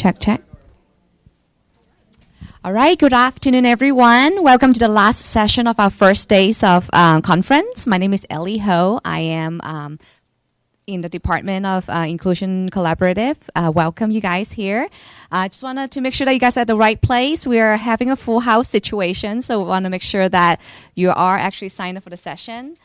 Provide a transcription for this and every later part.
Check, check. All right, good afternoon, everyone. Welcome to the last session of our first days of conference. My name is Ellie Ho. I am in the Department of Inclusion Collaborative. Welcome you guys here. I just wanted to make sure that you guys are at the right place. We are having a full house situation, so we want to make sure that you are actually signed up for the session.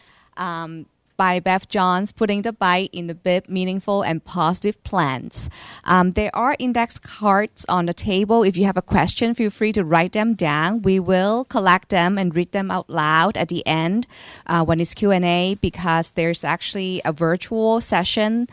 By Beth Johns, Putting the Bite in the Bib, Meaningful and Positive Plans. There are index cards on the table. If you have a question, feel free to write them down. We will collect them and read them out loud at the end when it's Q&A, because there's actually a virtual session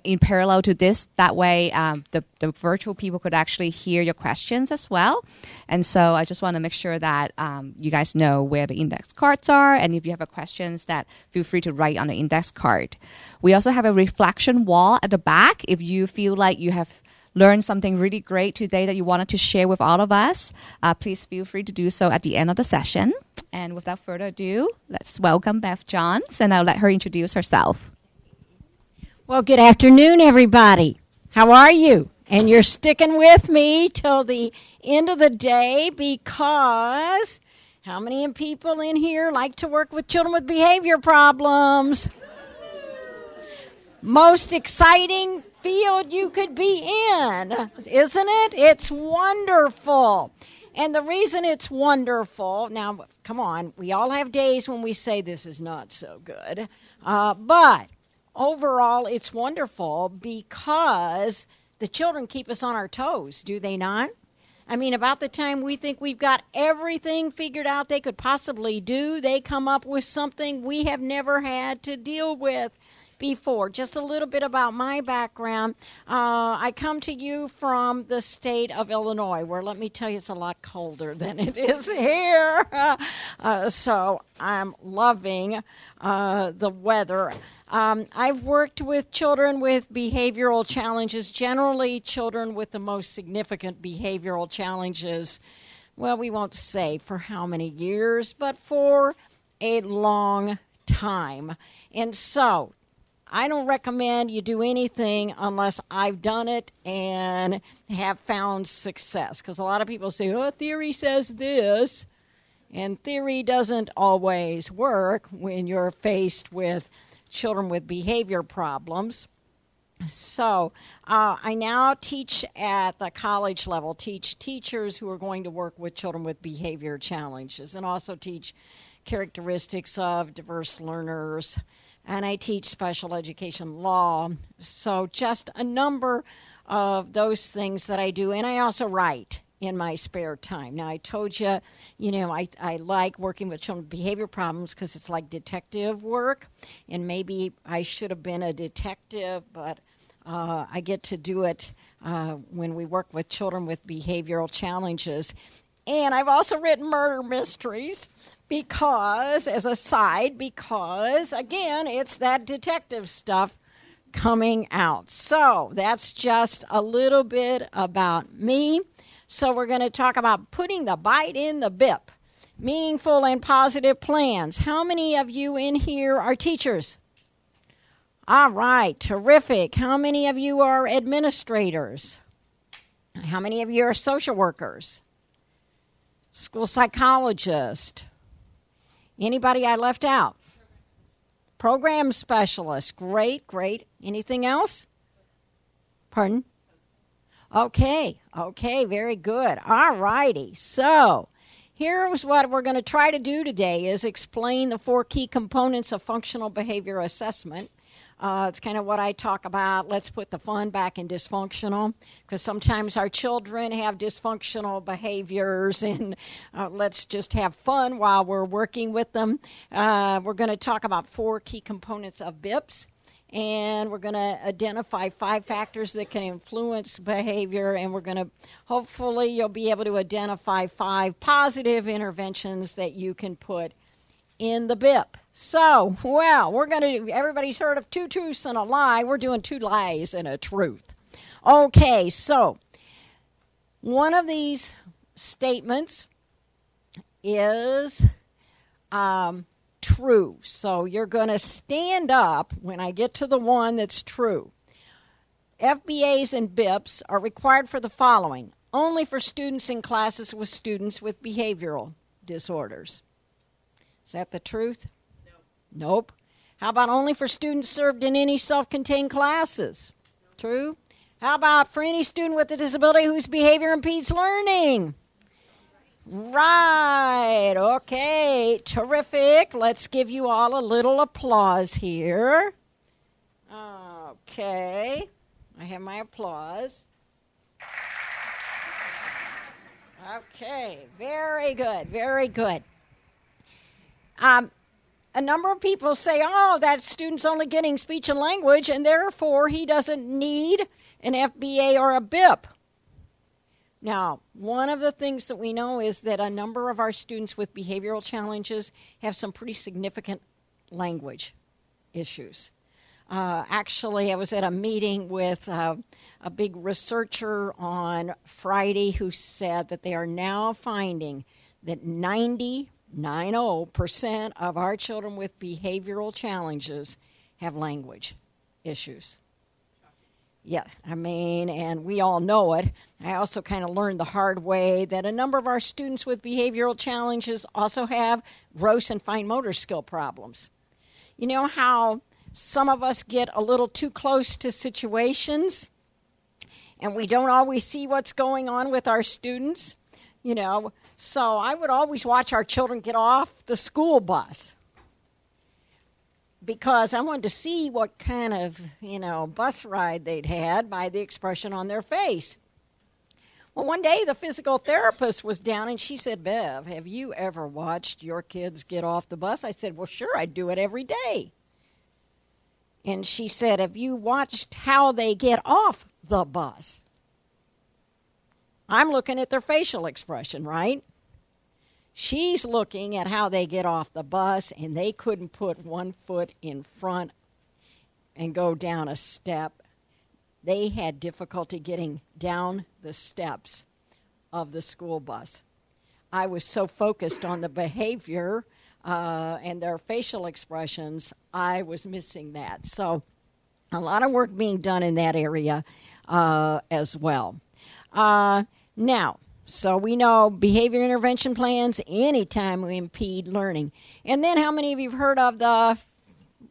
in parallel to this. That way, the virtual people could actually hear your questions as well. And so I just want to make sure that you guys know where the index cards are. And if you have questions, that feel free to write on the index card. We also have a reflection wall at the back. If you feel like you have learned something really great today that you wanted to share with all of us, please feel free to do so at the end of the session. And without further ado, let's welcome Beth Johns, and I'll let her introduce herself. Well, good afternoon, everybody. How are you? And you're sticking with me till the end of the day, because how many people in here like to work with children with behavior problems? Most exciting field you could be in, isn't it? It's wonderful. And the reason it's wonderful, now, come on, we all have days when we say this is not so good, but overall, it's wonderful because the children keep us on our toes, do they not? I mean, about the time we think we've got everything figured out they could possibly do, they come up with something we have never had to deal with before. Just a little bit about my background. I come to you from the state of Illinois, where, let me tell you, it's a lot colder than it is here. So I'm loving the weather. I've worked with children with behavioral challenges, generally children with the most significant behavioral challenges. Well, we won't say for how many years, but for a long time. And so I don't recommend you do anything unless I've done it and have found success. Because a lot of people say, oh, theory says this. And theory doesn't always work when you're faced with children with behavior problems. So I now teach at the college level, teach teachers who are going to work with children with behavior challenges, and also teach characteristics of diverse learners. And I teach special education law. So just a number of those things that I do. And I also write in my spare time. Now, I told you, I like working with children with behavior problems because it's like detective work. And maybe I should have been a detective, but I get to do it when we work with children with behavioral challenges. And I've also written murder mysteries because, again, it's that detective stuff coming out. So that's just a little bit about me. So we're going to talk about putting the bite in the bib, meaningful and positive plans. How many of you in here are teachers? All right, terrific. How many of you are administrators? How many of you are social workers? School psychologists? Anybody I left out? Program specialist. Great, great. Anything else? Pardon? Okay, very good. All righty. So here's what we're going to try to do today is explain the 4 key components of functional behavior assessment. It's kind of what I talk about. Let's put the fun back in dysfunctional, because sometimes our children have dysfunctional behaviors, and let's just have fun while we're working with them. We're going to talk about 4 key components of BIPs. And we're going to identify 5 factors that can influence behavior, and we're going to, hopefully, you'll be able to identify 5 positive interventions that you can put in the BIP. So, well, we're going to, everybody's heard of 2 truths and a lie. We're doing 2 lies and a truth. Okay, so one of these statements is true. So you're going to stand up when I get to the one that's true. FBAs and BIPs are required for the following: only for students in classes with students with behavioral disorders. Is that the truth? No. Nope. How about only for students served in any self-contained classes? No. True. How about for any student with a disability whose behavior impedes learning? Right. Okay. Terrific. Let's give you all a little applause here. Okay. I have my applause. Okay. Very good. Very good. A number of people say, oh, that student's only getting speech and language, and therefore he doesn't need an FBA or a BIP. Now, one of the things that we know is that a number of our students with behavioral challenges have some pretty significant language issues. Actually, I was at a meeting with a big researcher on Friday who said that they are now finding that 90% of our children with behavioral challenges have language issues. Yeah, I mean, and we all know it. I also kind of learned the hard way that a number of our students with behavioral challenges also have gross and fine motor skill problems. You know how some of us get a little too close to situations and we don't always see what's going on with our students? You know, so I would always watch our children get off the school bus because I wanted to see what kind of, bus ride they'd had by the expression on their face. Well, one day the physical therapist was down and she said, Bev, have you ever watched your kids get off the bus? I said, well, sure, I do it every day. And she said, have you watched how they get off the bus? I'm looking at their facial expression, right? She's looking at how they get off the bus, and they couldn't put one foot in front and go down a step. They had difficulty getting down the steps of the school bus. I was so focused on the behavior and their facial expressions, I was missing that. So a lot of work being done in that area as well. Now, so we know behavior intervention plans anytime we impede learning. And then how many of you have heard of the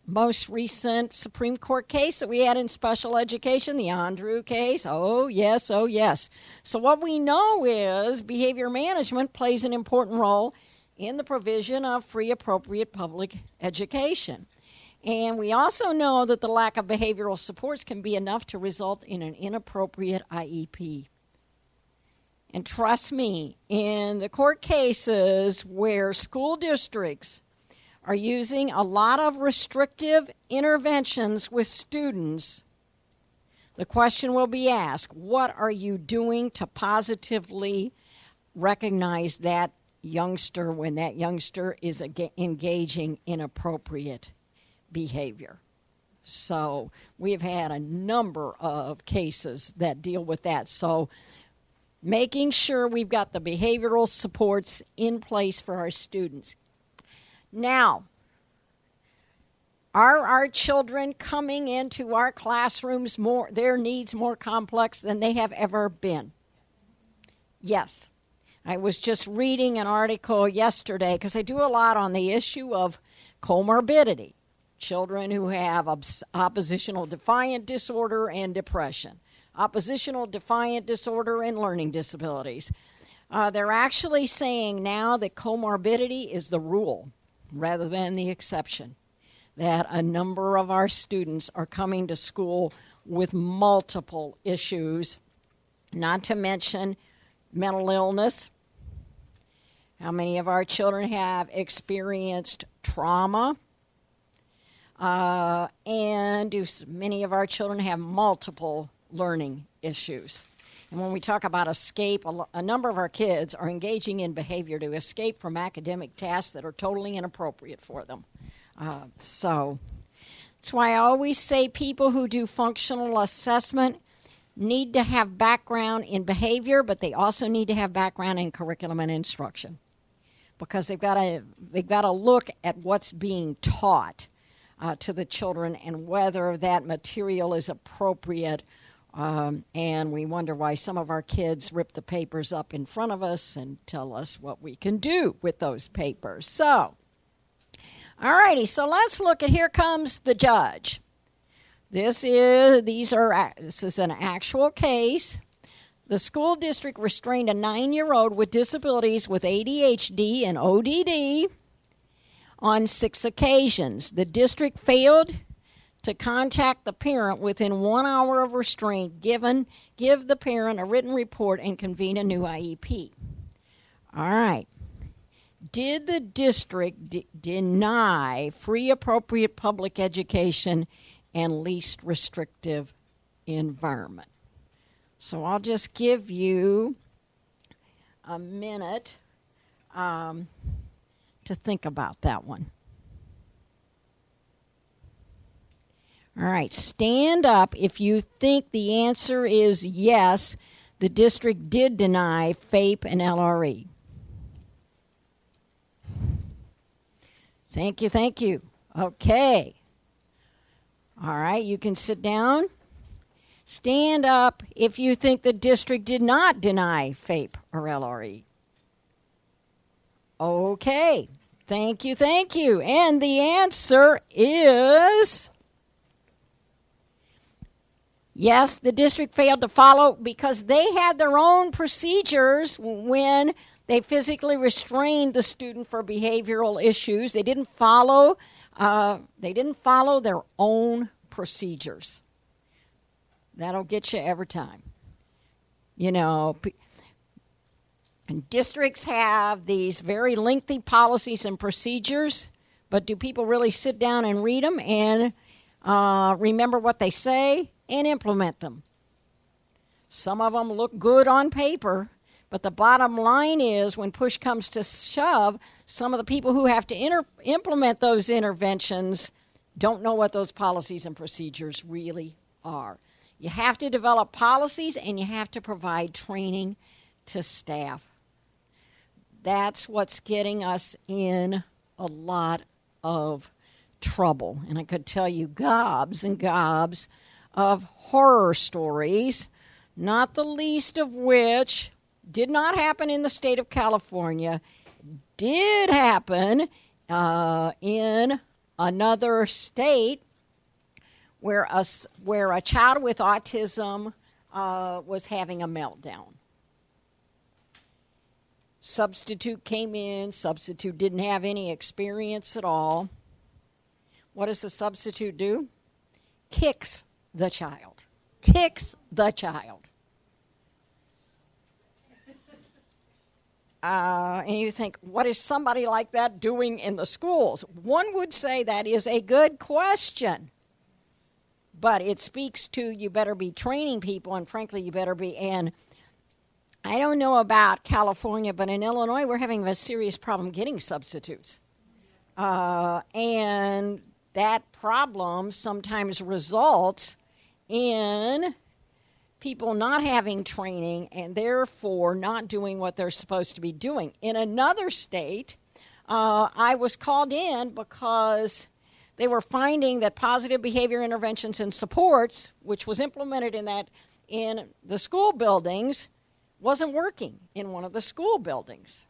most recent Supreme Court case that we had in special education, the Andrew case? Oh, yes, oh, yes. So what we know is behavior management plays an important role in the provision of free, appropriate public education. And we also know that the lack of behavioral supports can be enough to result in an inappropriate IEP. And trust me, in the court cases where school districts are using a lot of restrictive interventions with students, the question will be asked, what are you doing to positively recognize that youngster when that youngster is engaging in appropriate behavior? So we've had a number of cases that deal with that. So making sure we've got the behavioral supports in place for our students. Now, are our children coming into our classrooms their needs more complex than they have ever been? Yes. I was just reading an article yesterday because I do a lot on the issue of comorbidity, children who have oppositional defiant disorder and depression. Oppositional defiant disorder and learning disabilities. They're actually saying now that comorbidity is the rule rather than the exception, that a number of our students are coming to school with multiple issues, not to mention mental illness. How many of our children have experienced trauma? And do many of our children have multiple learning issues? And when we talk about escape, a number of our kids are engaging in behavior to escape from academic tasks that are totally inappropriate for them. So that's why I always say people who do functional assessment need to have background in behavior, but they also need to have background in curriculum and instruction, because they've got to look at what's being taught to the children and whether that material is appropriate And we wonder why some of our kids rip the papers up in front of us and tell us what we can do with those papers. So, all righty, so let's look at, here comes the judge. This is an actual case. The school district restrained a 9-year-old with disabilities with ADHD and ODD on 6 occasions. The district failed to contact the parent within 1 hour of restraint, give the parent a written report, and convene a new IEP. All right. Did the district deny free, appropriate public education and least restrictive environment? So I'll just give you a minute to think about that one. All right, stand up if you think the answer is yes, the district did deny FAPE and LRE. Thank you. Okay. All right, you can sit down. Stand up if you think the district did not deny FAPE or LRE. Okay. Thank you. And the answer is yes, the district failed to follow because they had their own procedures when they physically restrained the student for behavioral issues. They didn't follow their own procedures. That'll get you every time. You know, and districts have these very lengthy policies and procedures, but do people really sit down and read them and remember what they say and implement them? Some of them look good on paper, but the bottom line is when push comes to shove, some of the people who have to implement those interventions don't know what those policies and procedures really are. You have to develop policies and you have to provide training to staff. That's what's getting us in a lot of trouble. And I could tell you gobs and gobs of horror stories, not the least of which did not happen in the state of California, did happen in another state where a child with autism was having a meltdown. Substitute came in. Substitute didn't have any experience at all. What does the substitute do? Kicks the child. And you think, what is somebody like that doing in the schools? One would say that is a good question. But it speaks to you better be training people, and frankly, you better be. And I don't know about California, but in Illinois, we're having a serious problem getting substitutes. And that problem sometimes results in people not having training and therefore not doing what they're supposed to be doing. In another state, I was called in because they were finding that positive behavior interventions and supports, which was implemented in the school buildings, wasn't working in one of the school buildings.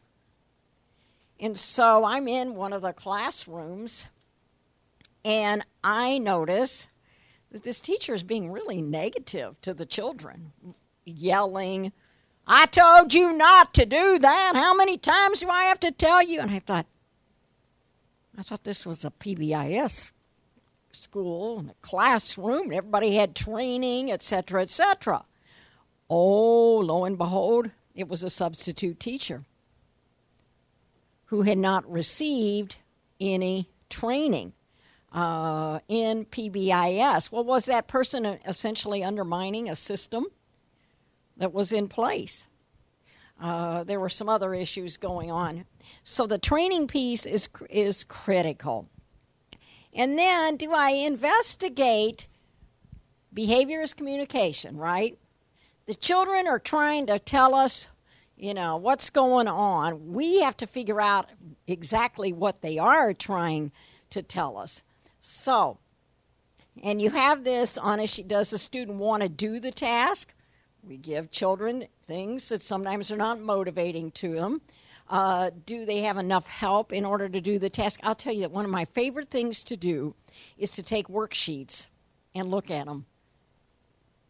And so I'm in one of the classrooms, and I notice that this teacher is being really negative to the children, yelling, "I told you not to do that. How many times do I have to tell you?" And I thought this was a PBIS school and a classroom, and everybody had training, etc., etc. Oh, lo and behold, it was a substitute teacher who had not received any training in PBIS. Well, was that person essentially undermining a system that was in place? There were some other issues going on. So the training piece is critical. And then do I investigate? Behavior is communication, right? The children are trying to tell us, what's going on. We have to figure out exactly what they are trying to tell us. So, And you have this on a sheet. Does the student want to do the task? We give children things that sometimes are not motivating to them. Do they have enough help in order to do the task? I'll tell you that one of my favorite things to do is to take worksheets and look at them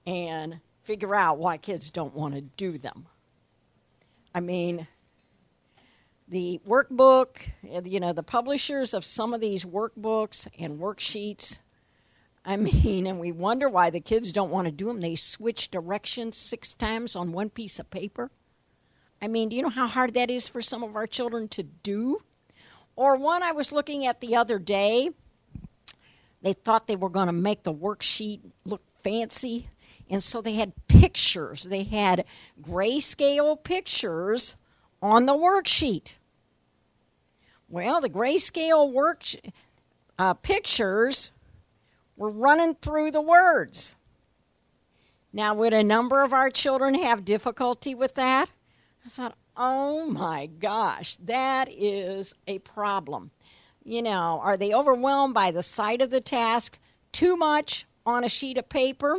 and figure out why kids don't want to do them. I mean, the workbook, the publishers of some of these workbooks and worksheets, and we wonder why the kids don't want to do them. They switch directions 6 times on one piece of paper. Do you know how hard that is for some of our children to do? Or one I was looking at the other day, they thought they were going to make the worksheet look fancy, and so they had pictures. They had grayscale pictures on the worksheet. Well, the grayscale pictures were running through the words. Now, would a number of our children have difficulty with that? I thought, oh my gosh, that is a problem. Are they overwhelmed by the sight of the task? Too much on a sheet of paper?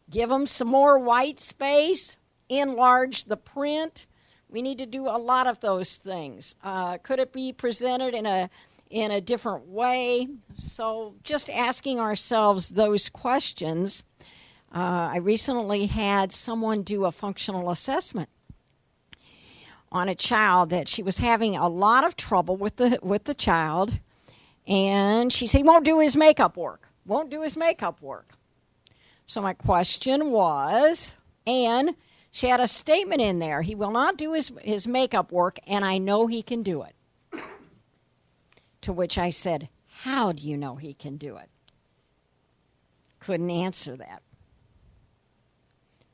Give them some more white space? Enlarge the print? We need to do a lot of those things. Could it be presented in a different way? So just asking ourselves those questions. I recently had someone do a functional assessment on a child that she was having a lot of trouble with the child, and she said he won't do his makeup work. So my question was, and she had a statement in there, he will not do his makeup work, and I know he can do it. To which I said, how do you know he can do it? Couldn't answer that.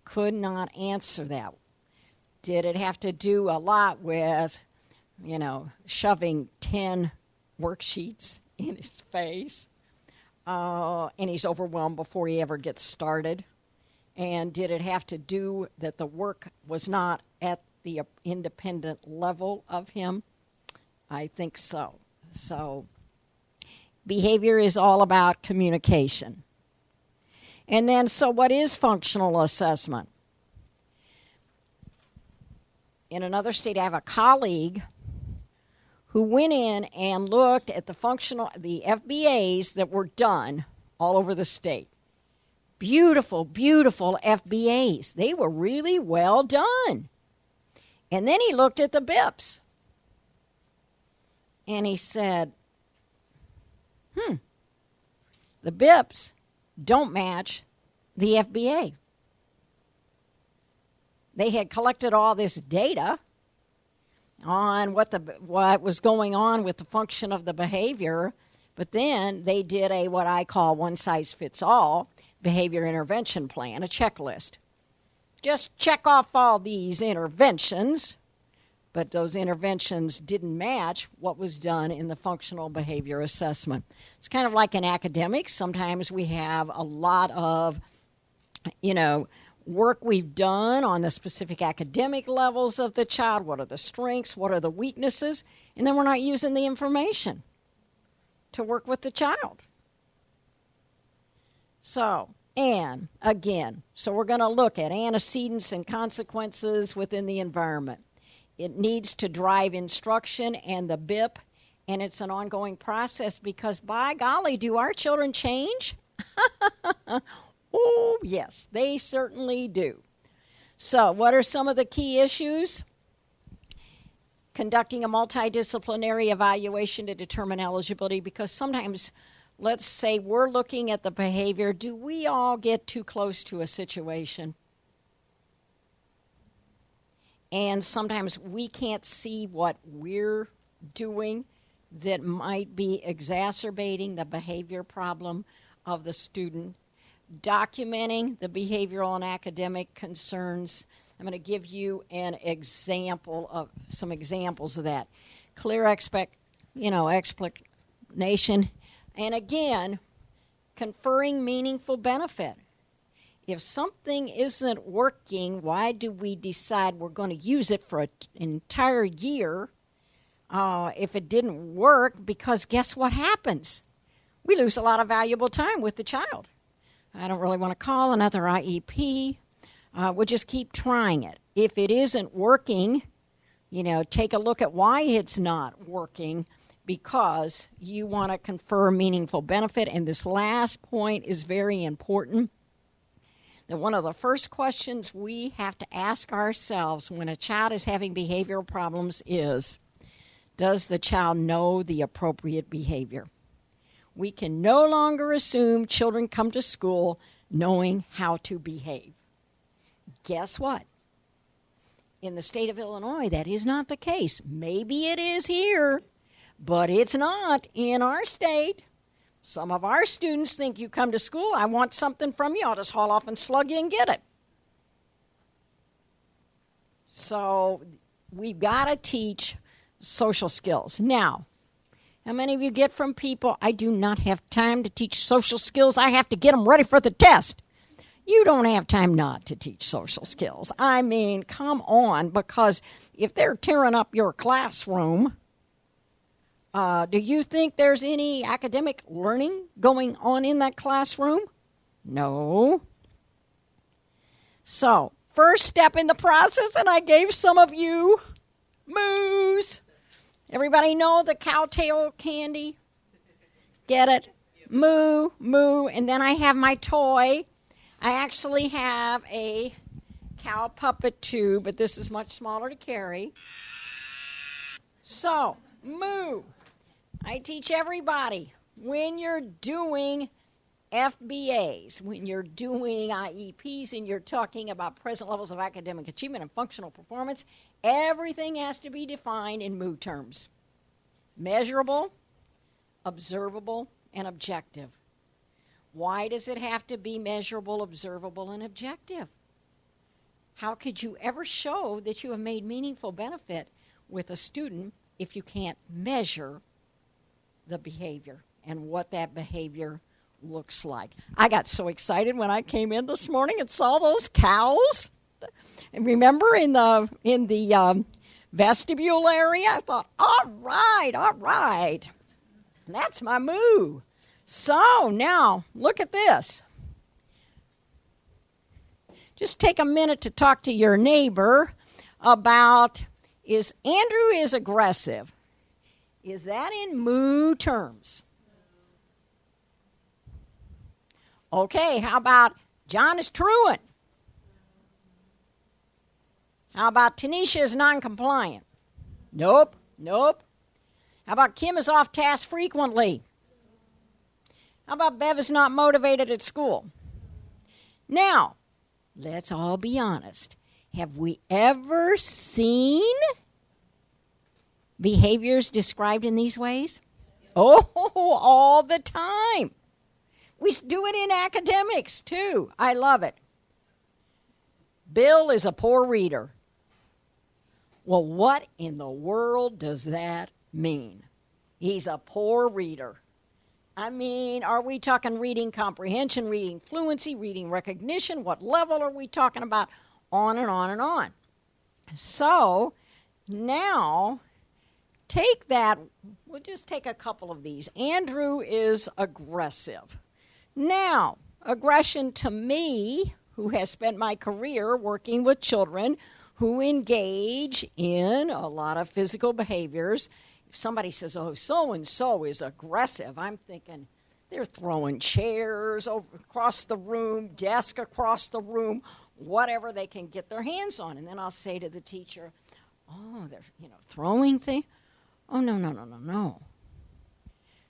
Could not answer that. Did it have to do a lot with, shoving 10 worksheets in his face? And he's overwhelmed before he ever gets started? And did it have to do that the work was not at the independent level of him? I think so. So behavior is all about communication. And then, so what is functional assessment? In another state, I have a colleague who went in and looked at the FBAs that were done all over the state. Beautiful, beautiful FBAs. They were really well done. And then he looked at the BIPs. And he said, the BIPs don't match the FBA. They had collected all this data on what was going on with the function of the behavior, but then they did what I call one-size-fits-all behavior intervention plan, a checklist. Just check off all these interventions, but those interventions didn't match what was done in the functional behavior assessment. It's kind of like in academics. Sometimes we have a lot of, work we've done on the specific academic levels of the child. What are the strengths? What are the weaknesses? And then we're not using the information to work with the child. So, and again, we're going to look at antecedents and consequences within the environment. It needs to drive instruction and the BIP, and it's an ongoing process because, by golly, do our children change? Oh, yes, they certainly do. So, what are some of the key issues? Conducting a multidisciplinary evaluation to determine eligibility, because sometimes, let's say we're looking at the behavior, do we all get too close to a situation? And sometimes we can't see what we're doing that might be exacerbating the behavior problem of the student. Documenting the behavioral and academic concerns. I'm going to give you some examples of that. Clear explanation, and again, conferring meaningful benefit. If something isn't working, why do we decide we're going to use it for an entire year if it didn't work? Because guess what happens? we lose a lot of valuable time with the child. I don't really want to call another IEP. We'll just keep trying it. If it isn't working, take a look at why it's not working, because you want to confer meaningful benefit. And this last point is very important. That one of the first questions we have to ask ourselves when a child is having behavioral problems is, does the child know the appropriate behavior? We can no longer assume children come to school knowing how to behave. Guess what? In the state of Illinois, that is not the case. Maybe it is here, but it's not in our state. Some of our students think you come to school, I want something from you, I'll just haul off and slug you and get it. So we've got to teach social skills. Now, how many of you get from people, I do not have time to teach social skills, I have to get them ready for the test? You don't have time not to teach social skills. I mean, come on, because if they're tearing up your classroom, do you think there's any academic learning going on in that classroom? No. So, first step in the process, and I gave some of you moos. Everybody know the cowtail candy? Get it? Moo, moo, and then I have my toy. I actually have a cow puppet too, but this is much smaller to carry. So, moo. I teach everybody, when you're doing FBAs, when you're doing IEPs and you're talking about present levels of academic achievement and functional performance, everything has to be defined in moo terms. Measurable, observable, and objective. Why does it have to be measurable, observable, and objective? How could you ever show that you have made meaningful benefit with a student if you can't measure the behavior and what that behavior looks like? I got so excited when I came in this morning and saw those cows. And remember in the vestibule area, I thought, all right. And that's my moo. So now, look at this. Just take a minute to talk to your neighbor about, Andrew is aggressive. Is that in moo terms? Okay, how about John is truant? How about Tanisha is non-compliant? Nope. How about Kim is off task frequently? How about Bev is not motivated at school? Now, let's all be honest. Have we ever seen behaviors described in these ways? Oh, all the time. We do it in academics, too. I love it. Bill is a poor reader. Well, what in the world does that mean? He's a poor reader. I mean, are we talking reading comprehension, reading fluency, reading recognition? What level are we talking about? On and on and on. So, now, take that. We'll just take a couple of these. Andrew is aggressive. Now, aggression to me, who has spent my career working with children who engage in a lot of physical behaviors. If somebody says, oh, so-and-so is aggressive, I'm thinking they're throwing chairs across the room, desk across the room, whatever they can get their hands on. And then I'll say to the teacher, oh, they're, throwing things? Oh, no.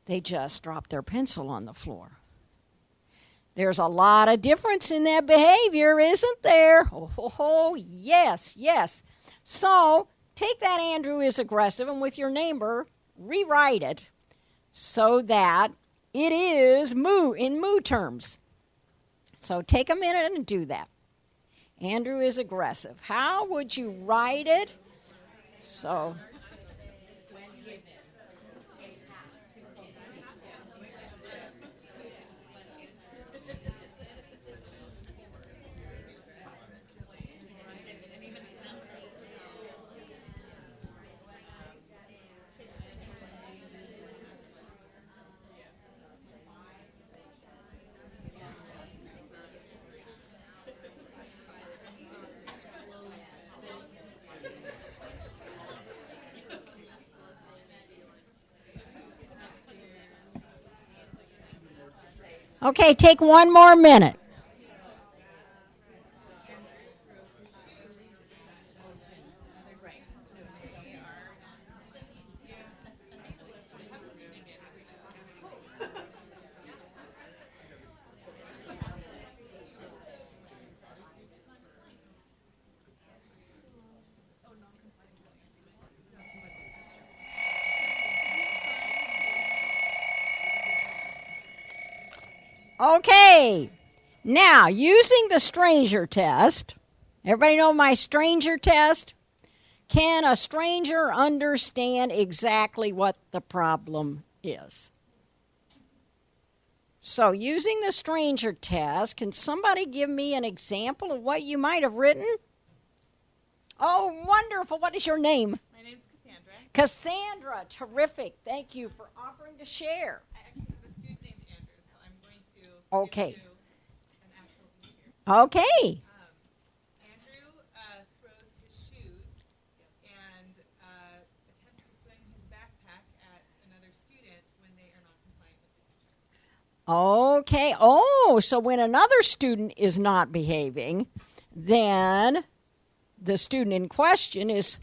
They just dropped their pencil on the floor. There's a lot of difference in that behavior, isn't there? Oh, yes. So, take that Andrew is aggressive, and with your neighbor, rewrite it so that it is moo in moo terms. So take a minute and do that. Andrew is aggressive. How would you write it? So, Okay, take one more minute. Okay, now using the stranger test, everybody know my stranger test? Can a stranger understand exactly what the problem is? So using the stranger test, can somebody give me an example of what you might have written? Oh, wonderful. What is your name? My name's Cassandra. Cassandra, terrific. Thank you for offering to share. I actually have a student named Andrew, so I'm going to Okay. give you an actual behavior. Okay. Andrew throws his shoes and attempts to swing his backpack at another student when they are not compliant with the teacher. Okay. Oh, so when another student is not behaving, then the student in question is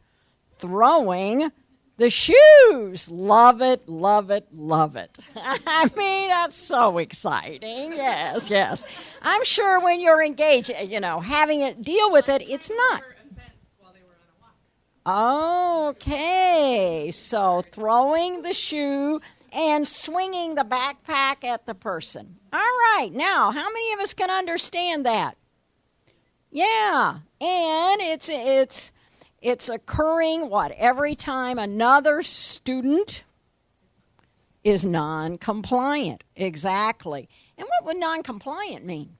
throwing the shoes. Love it, love it, love it. I mean, that's so exciting. Yes, yes. I'm sure when you're engaged, having it deal with it, it's not. While they were on a walk. Okay, so throwing the shoe and swinging the backpack at the person. All right, now, how many of us can understand that? Yeah, and it's occurring, every time another student is non-compliant. Exactly. And what would non-compliant mean?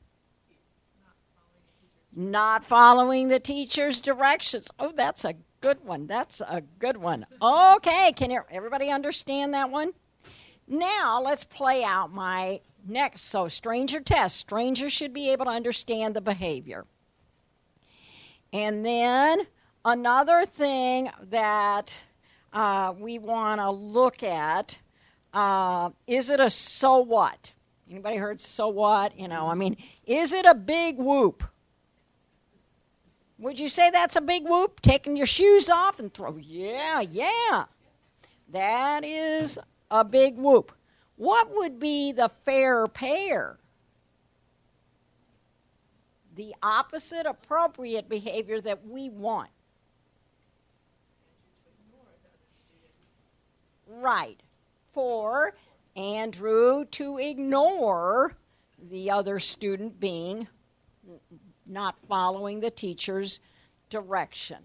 Not following the teacher's directions. Oh, that's a good one. That's a good one. Okay, can everybody understand that one? Now, let's play out my next. So, stranger test. Strangers should be able to understand the behavior. And then another thing that we want to look at, is it a so what? Anybody heard so what? Is it a big whoop? Would you say that's a big whoop? Taking your shoes off and throw? Yeah. That is a big whoop. What would be the fair pair? The opposite appropriate behavior that we want. Right. For Andrew to ignore the other student being not following the teacher's direction.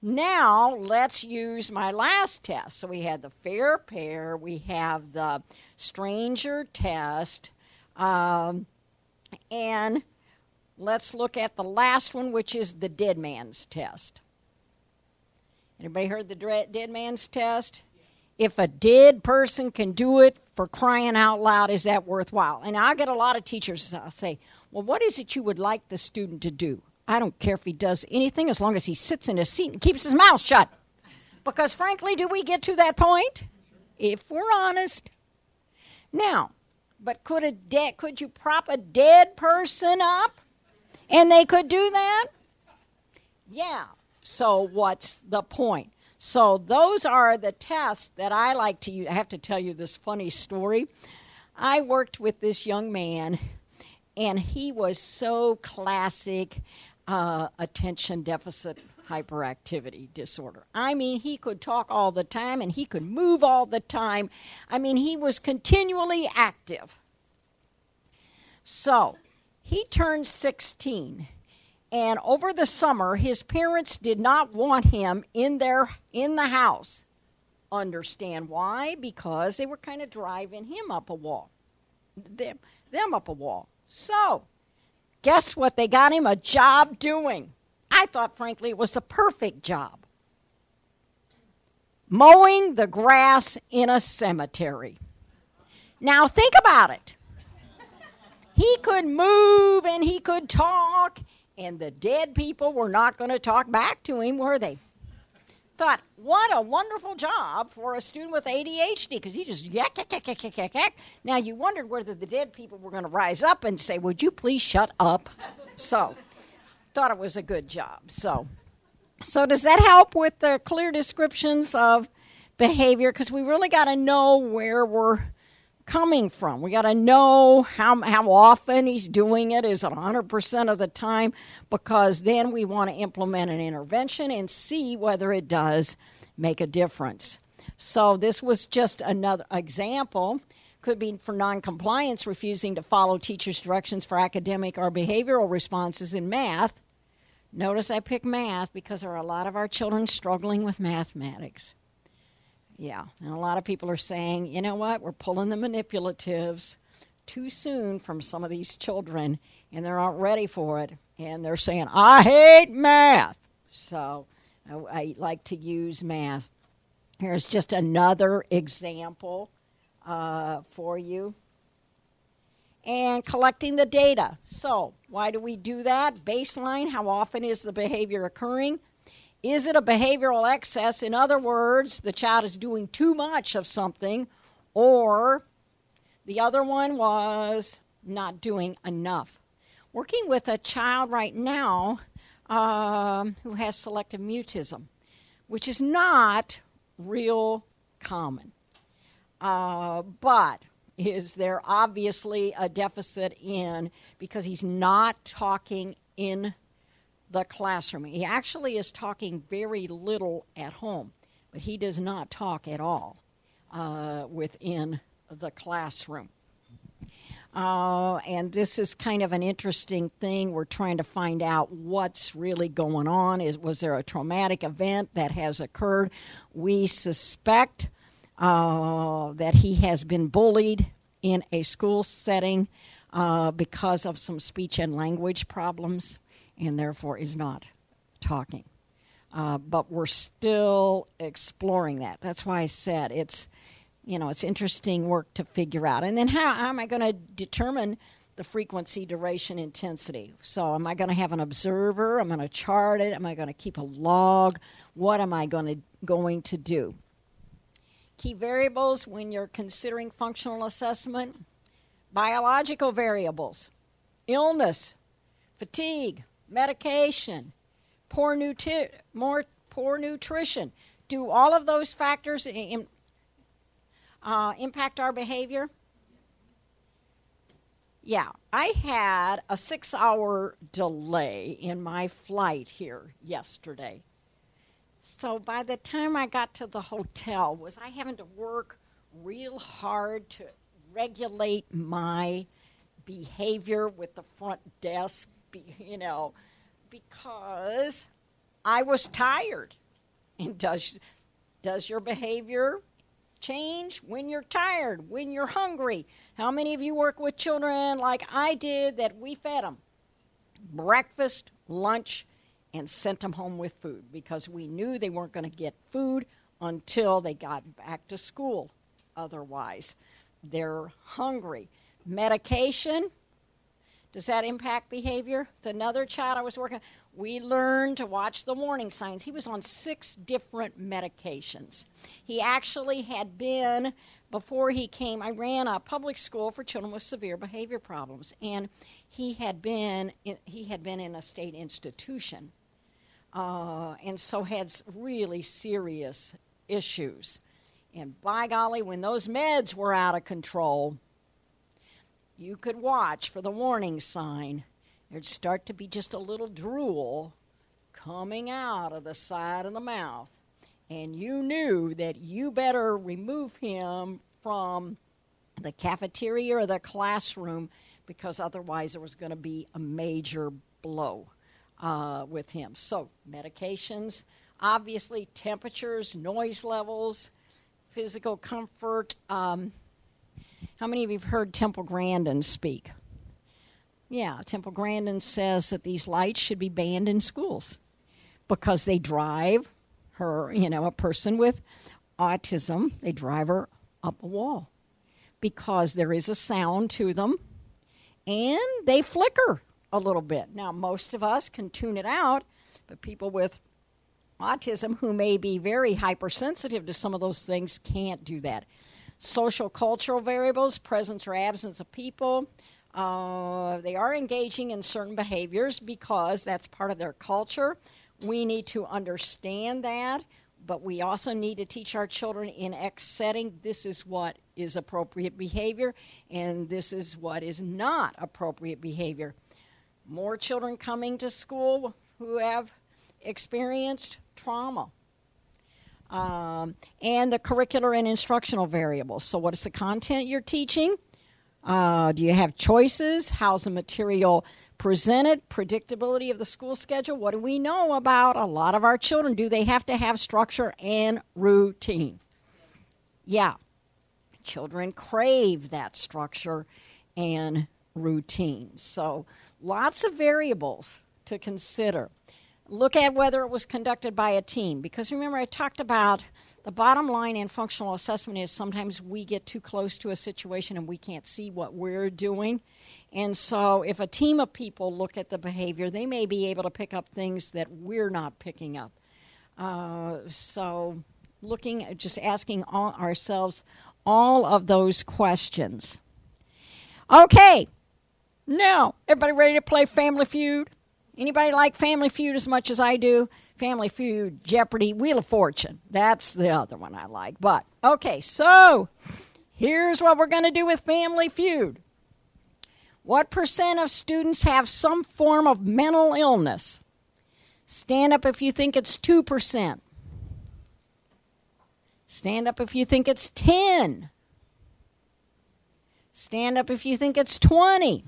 Now, let's use my last test. So we had the fair pair, we have the stranger test, and let's look at the last one, which is the dead man's test. Anybody heard the dead man's test? If a dead person can do it, for crying out loud, is that worthwhile? And I get a lot of teachers say, well, what is it you would like the student to do? I don't care if he does anything as long as he sits in his seat and keeps his mouth shut. Because frankly, do we get to that point? If we're honest. Now, but could you prop a dead person up and they could do that? Yeah. So what's the point? So those are the tests that I like to use. I have to tell you this funny story. I worked with this young man, and he was so classic attention deficit hyperactivity disorder. I mean, he could talk all the time, and he could move all the time. I mean, he was continually active. So he turned 16. And over the summer, his parents did not want him in the house. Understand why? Because they were kind of driving him up a wall. Them up a wall. So, guess what they got him a job doing? I thought, frankly, it was the perfect job. Mowing the grass in a cemetery. Now, think about it. He could move and he could talk. And the dead people were not going to talk back to him, were they? Thought, what a wonderful job for a student with ADHD, because he just yak, yak, yak, yak, yak, yak, yak. Now, you wondered whether the dead people were going to rise up and say, would you please shut up? So, thought it was a good job. So does that help with the clear descriptions of behavior? Because we really got to know where we're coming from. We got to know how often he's doing it. Is it 100% of the time? Because then we want to implement an intervention and see whether it does make a difference. So this was just another example. Could be for noncompliance, refusing to follow teachers' directions for academic or behavioral responses in math. Notice I picked math because there are a lot of our children struggling with mathematics. Yeah, and a lot of people are saying, you know what, we're pulling the manipulatives too soon from some of these children, and they're not ready for it, and they're saying, I hate math. So I like to use math. Here's just another example for you. And collecting the data. So why do we do that? Baseline, how often is the behavior occurring? Is it a behavioral excess? In other words, the child is doing too much of something, or the other one was not doing enough. Working with a child right now who has selective mutism, which is not real common. But is there obviously a deficit in, because he's not talking in the classroom. He actually is talking very little at home, but he does not talk at all within the classroom. And this is kind of an interesting thing. We're trying to find out what's really going on. Was there a traumatic event that has occurred? We suspect that he has been bullied in a school setting because of some speech and language problems, and therefore is not talking. But we're still exploring that. That's why I said it's interesting work to figure out. And then how am I going to determine the frequency, duration, intensity? So am I going to have an observer? Am I going to chart it? Am I going to keep a log? What am I going to do? Key variables when you're considering functional assessment: biological variables, illness, fatigue, medication, poor nutrition. Do all of those factors impact our behavior? Yeah, I had a 6-hour delay in my flight here yesterday. So by the time I got to the hotel, was I having to work real hard to regulate my behavior with the front desk, because I was tired. And does your behavior change when you're tired, when you're hungry? How many of you work with children like I did that we fed them breakfast, lunch, and sent them home with food because we knew they weren't going to get food until they got back to school. Otherwise, they're hungry. Medication, does that impact behavior? Another child I was working, we learned to watch the warning signs. He was on 6 different medications. He actually had been, before he came, I ran a public school for children with severe behavior problems, and he had been in a state institution, and so had really serious issues. And by golly, when those meds were out of control, you could watch for the warning sign. There'd start to be just a little drool coming out of the side of the mouth. And you knew that you better remove him from the cafeteria or the classroom, because otherwise there was going to be a major blow with him. So medications, obviously temperatures, noise levels, physical comfort. How many of you have heard Temple Grandin speak? Yeah, Temple Grandin says that these lights should be banned in schools because they drive her, a person with autism, they drive her up a wall because there is a sound to them and they flicker a little bit. Now, most of us can tune it out, but people with Autism, who may be very hypersensitive to some of those things, can't do that. Social cultural variables, presence or absence of people. They are engaging in certain behaviors because that's part of their culture. We need to understand that, but we also need to teach our children in X setting, this is what is appropriate behavior, and this is what is not appropriate behavior. More children coming to school who have experienced trauma. And the curricular and instructional variables. So what is the content you're teaching? Do you have choices? How's the material presented? Predictability of the school schedule. What do we know about a lot of our children? Do they have to have structure and routine? Yeah. Children crave that structure and routine. So lots of variables to consider. Look at whether it was conducted by a team. Because remember, I talked about the bottom line in functional assessment is sometimes we get too close to a situation and we can't see what we're doing. And so if a team of people look at the behavior, they may be able to pick up things that we're not picking up. So just asking ourselves all of those questions. Okay, now, everybody ready to play Family Feud? Anybody like Family Feud as much as I do? Family Feud, Jeopardy, Wheel of Fortune. That's the other one I like. But, okay, so here's what we're going to do with Family Feud. What percent of students have some form of mental illness? Stand up if you think it's 2%. Stand up if you think it's 10. Stand up if you think it's 20.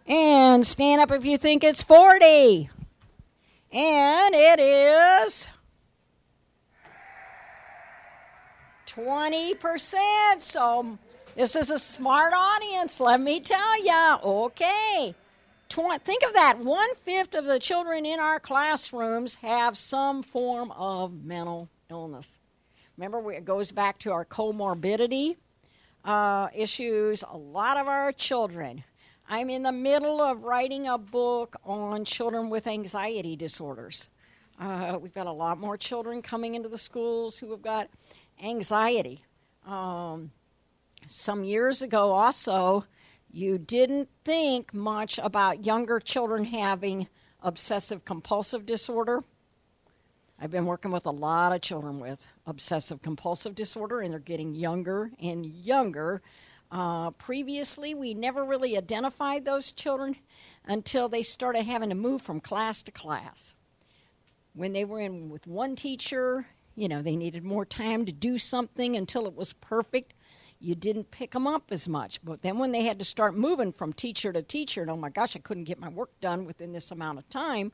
And stand up if you think it's 40. And it is 20%. So this is a smart audience, let me tell you. Okay. Think of that. 1/5 of the children in our classrooms have some form of mental illness. Remember, it goes back to our comorbidity issues. A lot of our children. I'm in the middle of writing a book on children with anxiety disorders. We've got a lot more children coming into the schools who have got anxiety. Some years ago also, you didn't think much about younger children having obsessive-compulsive disorder. I've been working with a lot of children with obsessive-compulsive disorder, and they're getting younger and younger. Previously, we never really identified those children until they started having to move from class to class. When they were in with one teacher, they needed more time to do something until it was perfect. You didn't pick them up as much. But then when they had to start moving from teacher to teacher, and oh my gosh, I couldn't get my work done within this amount of time,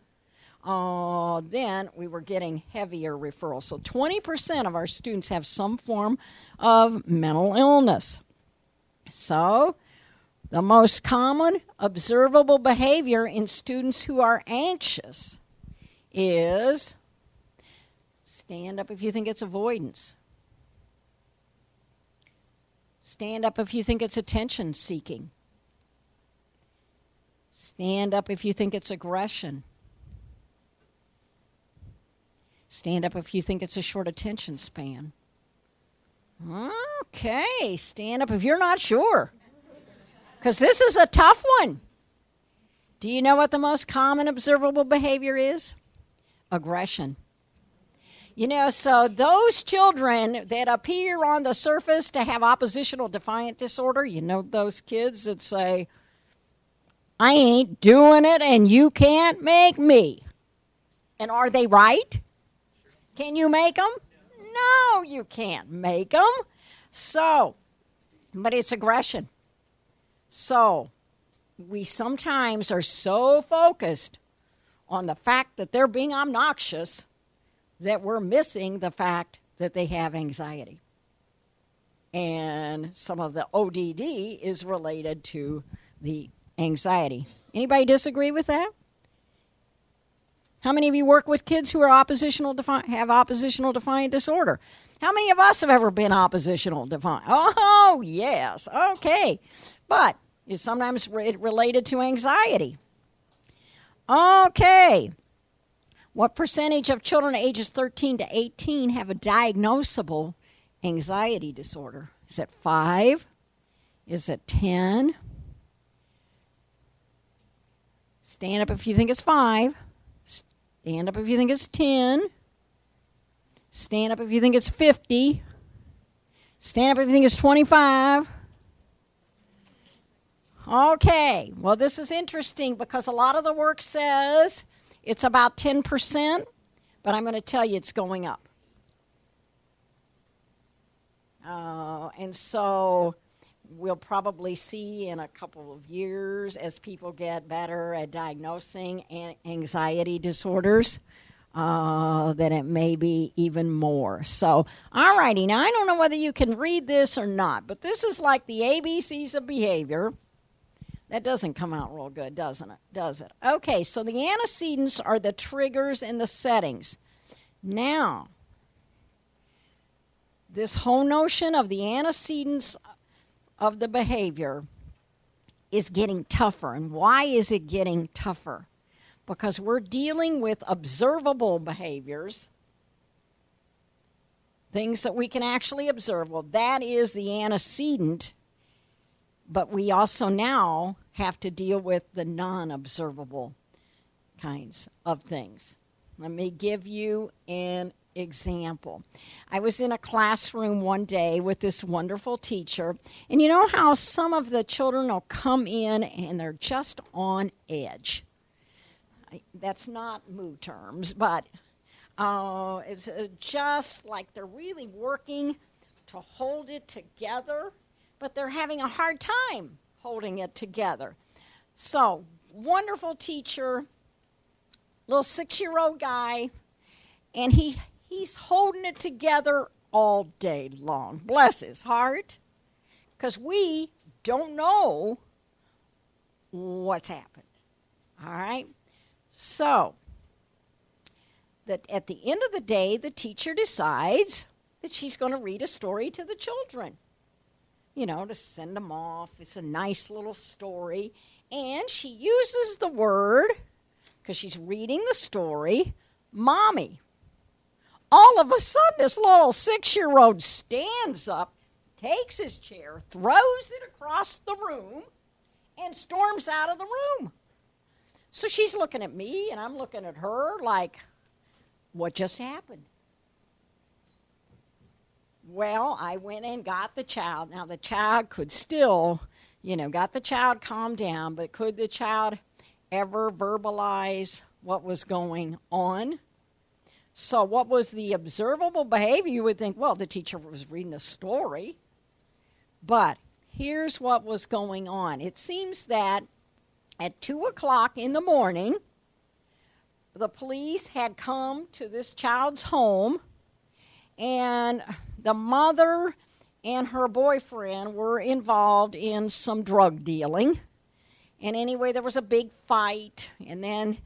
then we were getting heavier referrals. So 20% of our students have some form of mental illness. So, the most common observable behavior in students who are anxious is stand up if you think it's avoidance. Stand up if you think it's attention seeking. Stand up if you think it's aggression. Stand up if you think it's a short attention span. Okay, stand up if you're not sure. Because this is a tough one. Do you know what the most common observable behavior is? Aggression. So those children that appear on the surface to have oppositional defiant disorder, those kids that say, I ain't doing it and you can't make me. And are they right? Can you make them? No, you can't make them. So, but it's aggression. So, we sometimes are so focused on the fact that they're being obnoxious that we're missing the fact that they have anxiety. And some of the ODD is related to the anxiety. Anybody disagree with that? How many of you work with kids who are have oppositional defiant disorder? How many of us have ever been oppositional defiant? Oh, yes. Okay. But is sometimes related to anxiety. Okay. What percentage of children ages 13 to 18 have a diagnosable anxiety disorder? Is it 5? Is it 10? Stand up if you think it's 5. Stand up if you think it's 10. Stand up if you think it's 50. Stand up if you think it's 25. Okay, well, this is interesting because a lot of the work says it's about 10%, but I'm going to tell you it's going up. And so we'll probably see in a couple of years as people get better at diagnosing anxiety disorders that it may be even more. So, all righty, now I don't know whether you can read this or not, but this is like the ABCs of behavior. That doesn't come out real good, doesn't it? Does it? Okay, so the antecedents are the triggers and the settings. Now, this whole notion of the antecedents of the behavior is getting tougher. And why is it getting tougher? Because we're dealing with observable behaviors, things that we can actually observe. Well, that is the antecedent, but we also now have to deal with the non-observable kinds of things. Let me give you an example. I was in a classroom one day with this wonderful teacher, and you know how some of the children will come in and they're just on edge. That's not mood terms, but it's just like they're really working to hold it together, but they're having a hard time holding it together. So, wonderful teacher, little 6-year-old guy, and he's holding it together all day long. Bless his heart, because we don't know what's happened. All right? So, that at the end of the day, the teacher decides that she's going to read a story to the children. You know, to send them off. It's a nice little story. And she uses the word, because she's reading the story, mommy. All of a sudden, this little 6-year-old stands up, takes his chair, throws it across the room, and storms out of the room. So she's looking at me, and I'm looking at her like, what just happened? Well, I went and got the child. Now, the child could still, got the child calmed down, but could the child ever verbalize what was going on? So what was the observable behavior? You would think, well, the teacher was reading a story. But here's what was going on. It seems that at 2 o'clock in the morning, the police had come to this child's home, and the mother and her boyfriend were involved in some drug dealing. And anyway, there was a big fight, and then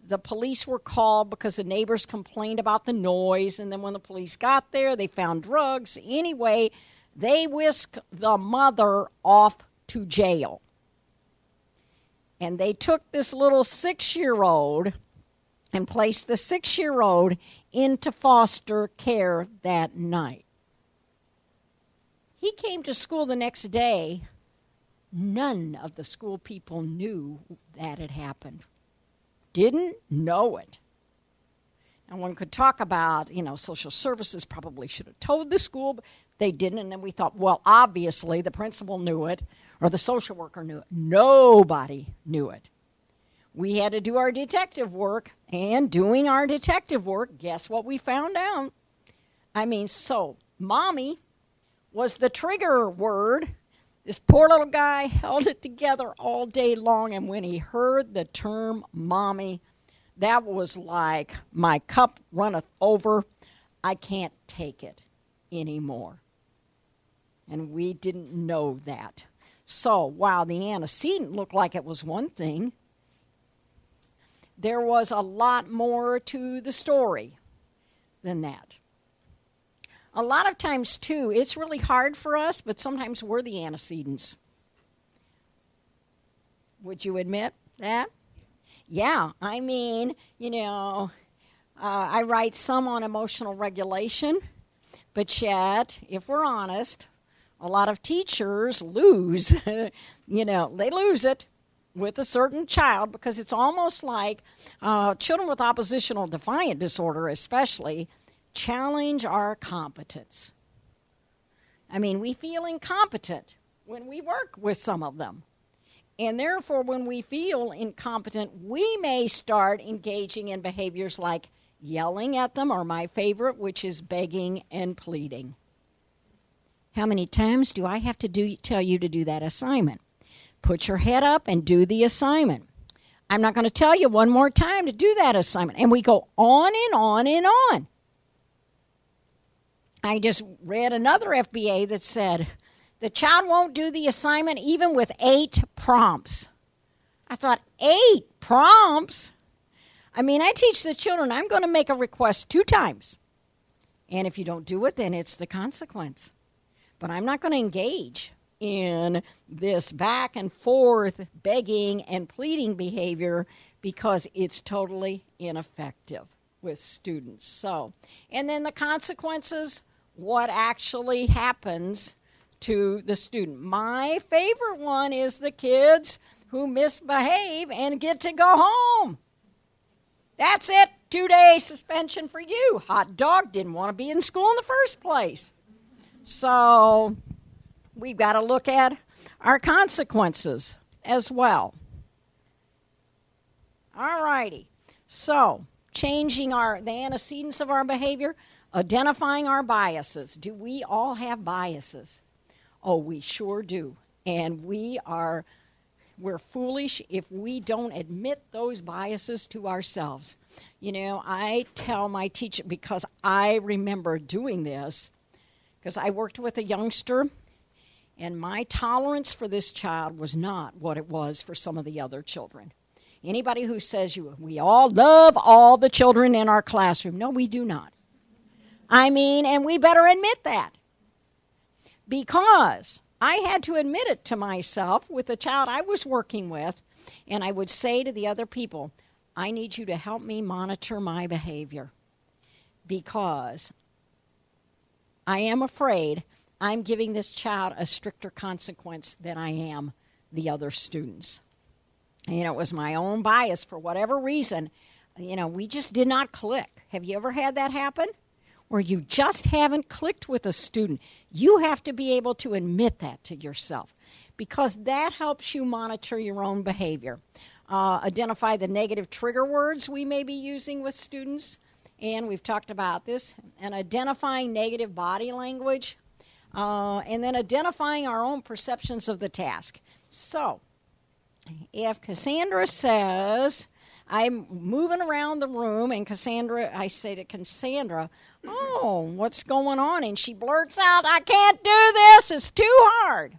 the police were called because the neighbors complained about the noise, and then when the police got there, they found drugs. Anyway, they whisked the mother off to jail. And they took this little 6-year-old and placed the 6-year-old into foster care that night. He came to school the next day. None of the school people knew that had happened. Didn't know it. And one could talk about, social services probably should have told the school, but they didn't. And then we thought, well, obviously the principal knew it or the social worker knew it. Nobody knew it. We had to do our detective work, and doing our detective work, guess what we found out? So mommy was the trigger word. This poor little guy held it together all day long, and when he heard the term mommy, that was like, my cup runneth over. I can't take it anymore. And we didn't know that. So while the antecedent looked like it was one thing, there was a lot more to the story than that. A lot of times, too, it's really hard for us, but sometimes we're the antecedents. Would you admit that? Yeah, I mean, I write some on emotional regulation, but yet, if we're honest, a lot of teachers lose. They lose it with a certain child because it's almost like children with oppositional defiant disorder especially challenge our competence. I mean, we feel incompetent when we work with some of them. And therefore, when we feel incompetent, we may start engaging in behaviors like yelling at them, or my favorite, which is begging and pleading. How many times do I have to tell you to do that assignment? Put your head up and do the assignment. I'm not going to tell you one more time to do that assignment. And we go on and on and on. I just read another FBA that said, the child won't do the assignment even with 8 prompts. I thought, 8 prompts? I mean, I teach the children, I'm going to make a request 2 times. And if you don't do it, then it's the consequence. But I'm not going to engage in this back and forth begging and pleading behavior because it's totally ineffective with students. So, and then the consequences, what actually happens to the student. My favorite one is the kids who misbehave and get to go home. That's it. 2-day suspension for you. Hot dog didn't want to be in school in the first place. So we've got to look at our consequences as well. All righty. So changing the antecedents of our behavior, identifying our biases. Do we all have biases? Oh, we sure do. And we're foolish if we don't admit those biases to ourselves. I tell my teacher, because I remember doing this, because I worked with a youngster, and my tolerance for this child was not what it was for some of the other children. Anybody who says we all love all the children in our classroom, no, we do not. I mean, and we better admit that. Because I had to admit it to myself with the child I was working with, and I would say to the other people, I need you to help me monitor my behavior because I am afraid I'm giving this child a stricter consequence than I am the other students. It was my own bias for whatever reason. We just did not click. Have you ever had that happen? Where you just haven't clicked with a student. You have to be able to admit that to yourself because that helps you monitor your own behavior. Identify the negative trigger words we may be using with students, and we've talked about this, and identifying negative body language, and then identifying our own perceptions of the task. So, if Cassandra says, I'm moving around the room, and I say to Cassandra, oh, what's going on? And she blurts out, I can't do this, it's too hard.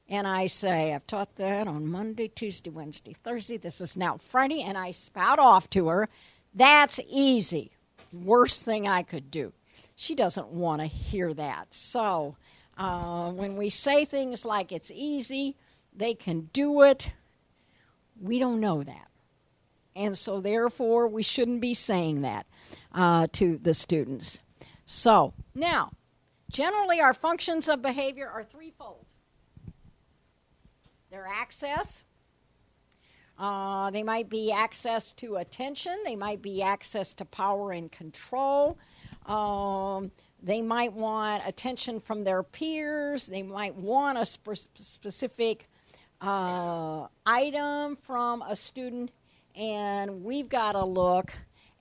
And I say, I've taught that on Monday, Tuesday, Wednesday, Thursday, this is now Friday, and I spout off to her, that's easy. Worst thing I could do. She doesn't want to hear that. So when we say things like it's easy, they can do it, we don't know that. And so therefore, we shouldn't be saying that to the students. So now, generally our functions of behavior are threefold. They're access. They might be access to attention. They might be access to power and control. They might want attention from their peers. They might want a specific item from a student. And we've got to look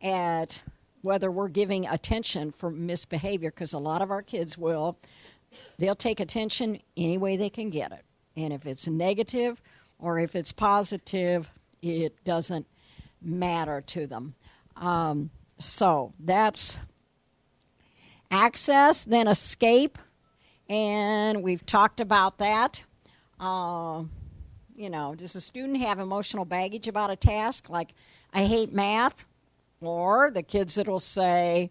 at whether we're giving attention for misbehavior, because a lot of our kids they'll take attention any way they can get it. And if it's negative or if it's positive, it doesn't matter to them. So that's access, then escape, and we've talked about that. Does a student have emotional baggage about a task? Like, I hate math, or the kids that'll say,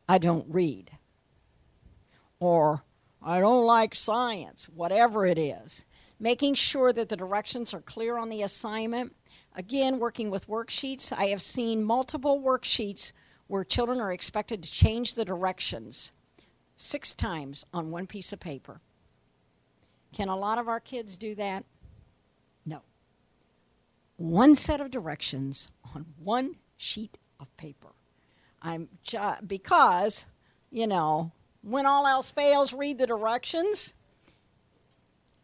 I don't read, or I don't like science, whatever it is. Making sure that the directions are clear on the assignment. Again, working with worksheets, I have seen multiple worksheets where children are expected to change the directions 6 times on one piece of paper. Can a lot of our kids do that? No. One set of directions on one sheet of paper. Because, when all else fails, read the directions.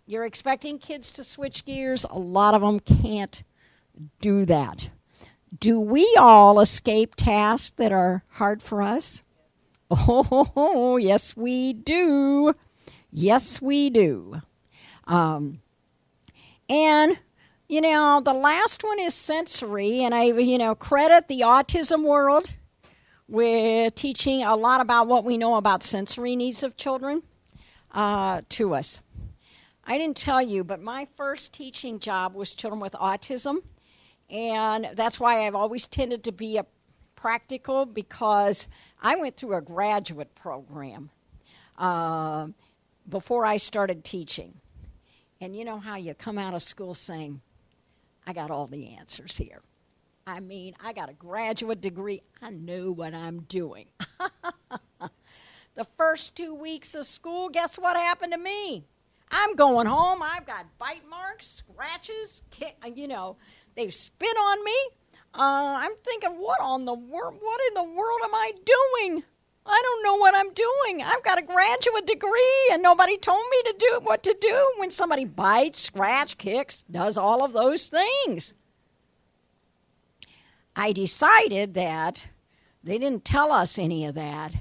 You're expecting kids to switch gears. A lot of them can't do that. Do we all escape tasks that are hard for us? Oh, yes, we do. Yes, we do. And, the last one is sensory, and I, credit the autism world with teaching a lot about what we know about sensory needs of children to us. I didn't tell you, but my first teaching job was children with autism, and that's why I've always tended to be a practical, because I went through a graduate program before I started teaching. And you know how you come out of school saying, I got all the answers here. I mean, I got a graduate degree. I know what I'm doing. The first 2 weeks of school, guess what happened to me? I'm going home. I've got bite marks, scratches, they've spit on me. I'm thinking, what in the world am I doing? I don't know what I'm doing. I've got a graduate degree, and nobody told me what to do when somebody bites, scratch, kicks, does all of those things. I decided that they didn't tell us any of that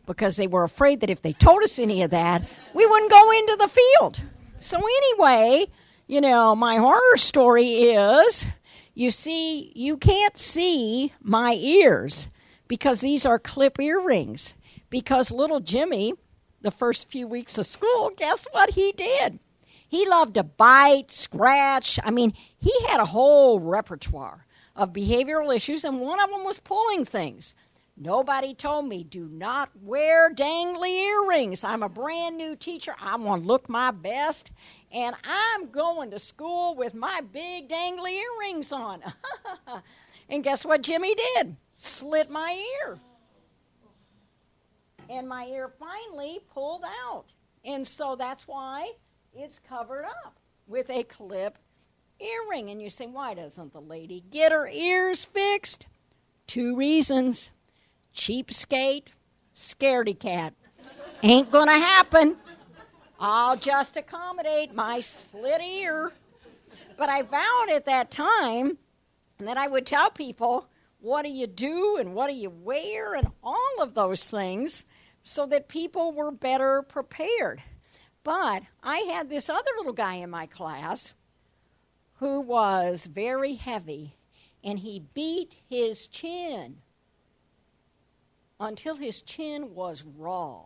because they were afraid that if they told us any of that, we wouldn't go into the field. So anyway, my horror story is, you see, you can't see my ears because these are clip earrings. Because little Jimmy, the first few weeks of school, guess what he did? He loved to bite, scratch. I mean, he had a whole repertoire of behavioral issues, and one of them was pulling things. Nobody told me, do not wear dangly earrings. I'm a brand new teacher. I want to look my best, and I'm going to school with my big dangly earrings on. And guess what Jimmy did? Slit my ear. And my ear finally pulled out. And so that's why it's covered up with a clip earring. And you say, why doesn't the lady get her ears fixed? 2 reasons. Cheapskate, scaredy cat. Ain't gonna happen. I'll just accommodate my slit ear. But I vowed at that time that I would tell people, what do you do and what do you wear and all of those things, so that people were better prepared. But I had this other little guy in my class who was very heavy, and he beat his chin until his chin was raw.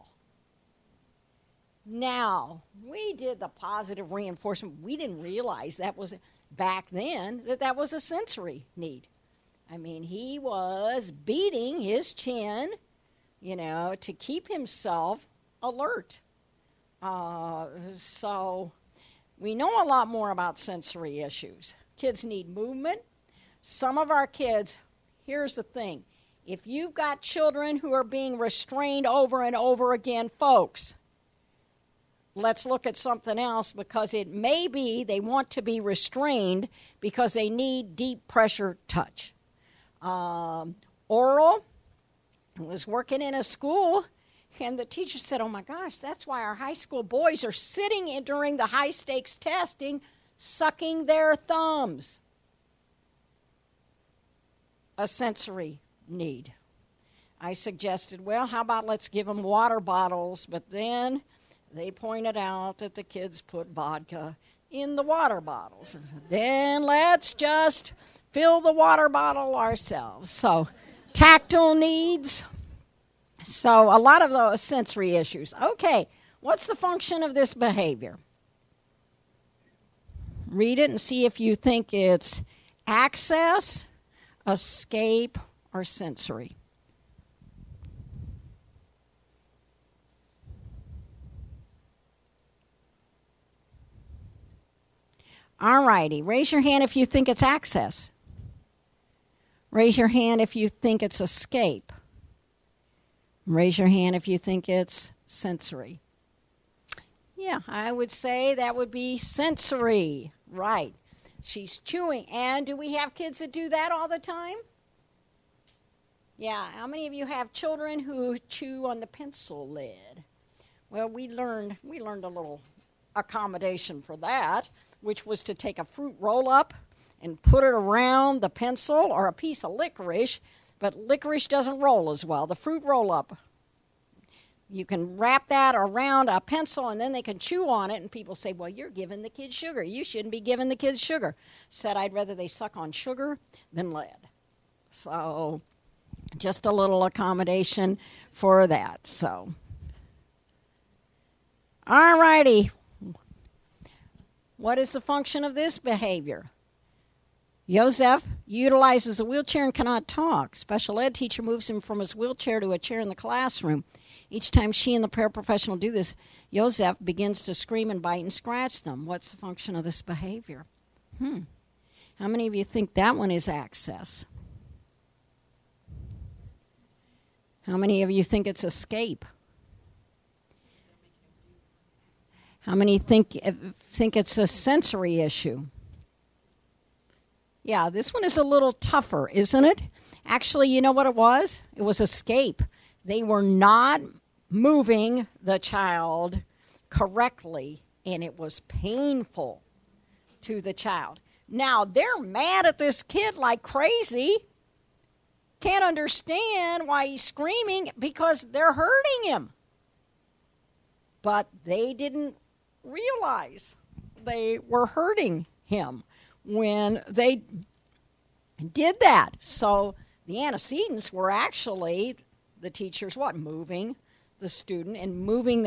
Now, we did the positive reinforcement. We didn't realize that was, back then, that was a sensory need. I mean, he was beating his chin, to keep himself alert. So we know a lot more about sensory issues. Kids need movement. Some of our kids, here's the thing. If you've got children who are being restrained over and over again, folks, let's look at something else, because it may be they want to be restrained because they need deep pressure touch. Oral, I was working in a school, and the teacher said, oh my gosh, that's why our high school boys are sitting in during the high stakes testing, sucking their thumbs. A sensory need. I suggested, well, how about let's give them water bottles, but then they pointed out that the kids put vodka in the water bottles. Then let's just fill the water bottle ourselves. So tactile needs. So a lot of those sensory issues. Okay, what's the function of this behavior? Read it and see if you think it's access, escape, or sensory. All righty, raise your hand if you think it's access. Raise your hand if you think it's escape. Raise your hand if you think it's sensory. Yeah, I would say that would be sensory. Right. She's chewing. And do we have kids that do that all the time? Yeah. How many of you have children who chew on the pencil lid? Well, we learned a little accommodation for that, which was to take a fruit roll-up and put it around the pencil or a piece of licorice, but licorice doesn't roll as well. The fruit roll-up, you can wrap that around a pencil and then they can chew on it, and people say, well, you're giving the kids sugar. You shouldn't be giving the kids sugar. Said I'd rather they suck on sugar than lead. So just a little accommodation for that. So, all righty. What is the function of this behavior? Joseph utilizes a wheelchair and cannot talk. Special ed teacher moves him from his wheelchair to a chair in the classroom. Each time she and the paraprofessional do this, Joseph begins to scream and bite and scratch them. What's the function of this behavior? How many of you think that one is access? How many of you think it's escape? How many think it's a sensory issue? Yeah, this one is a little tougher, isn't it? Actually, you know what it was? It was escape. They were not moving the child correctly, and it was painful to the child. Now, they're mad at this kid like crazy. Can't understand why he's screaming because they're hurting him. But they didn't realize they were hurting him when they did that. So the antecedents were actually the teachers moving the student and moving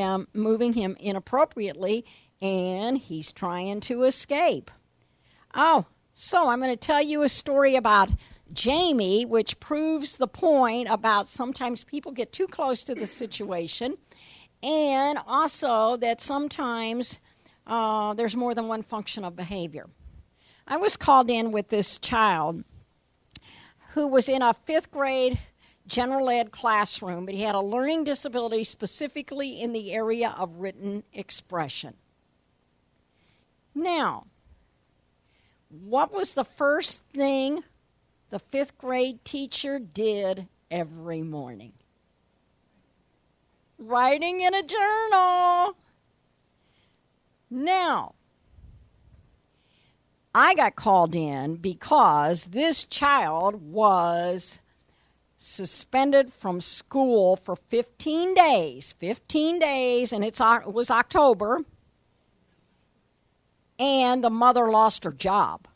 him inappropriately, and he's trying to escape. Oh, so I'm going to tell you a story about Jamie, which proves the point about sometimes people get too close to the situation, and also that sometimes there's more than one function of behavior. I was called in with this child who was in a 5th grade general ed classroom, but he had a learning disability specifically in the area of written expression. Now, what was the first thing the 5th grade teacher did every morning? Writing in a journal. Now, I got called in because this child was suspended from school for 15 days. 15 days, and it was October, and the mother lost her job.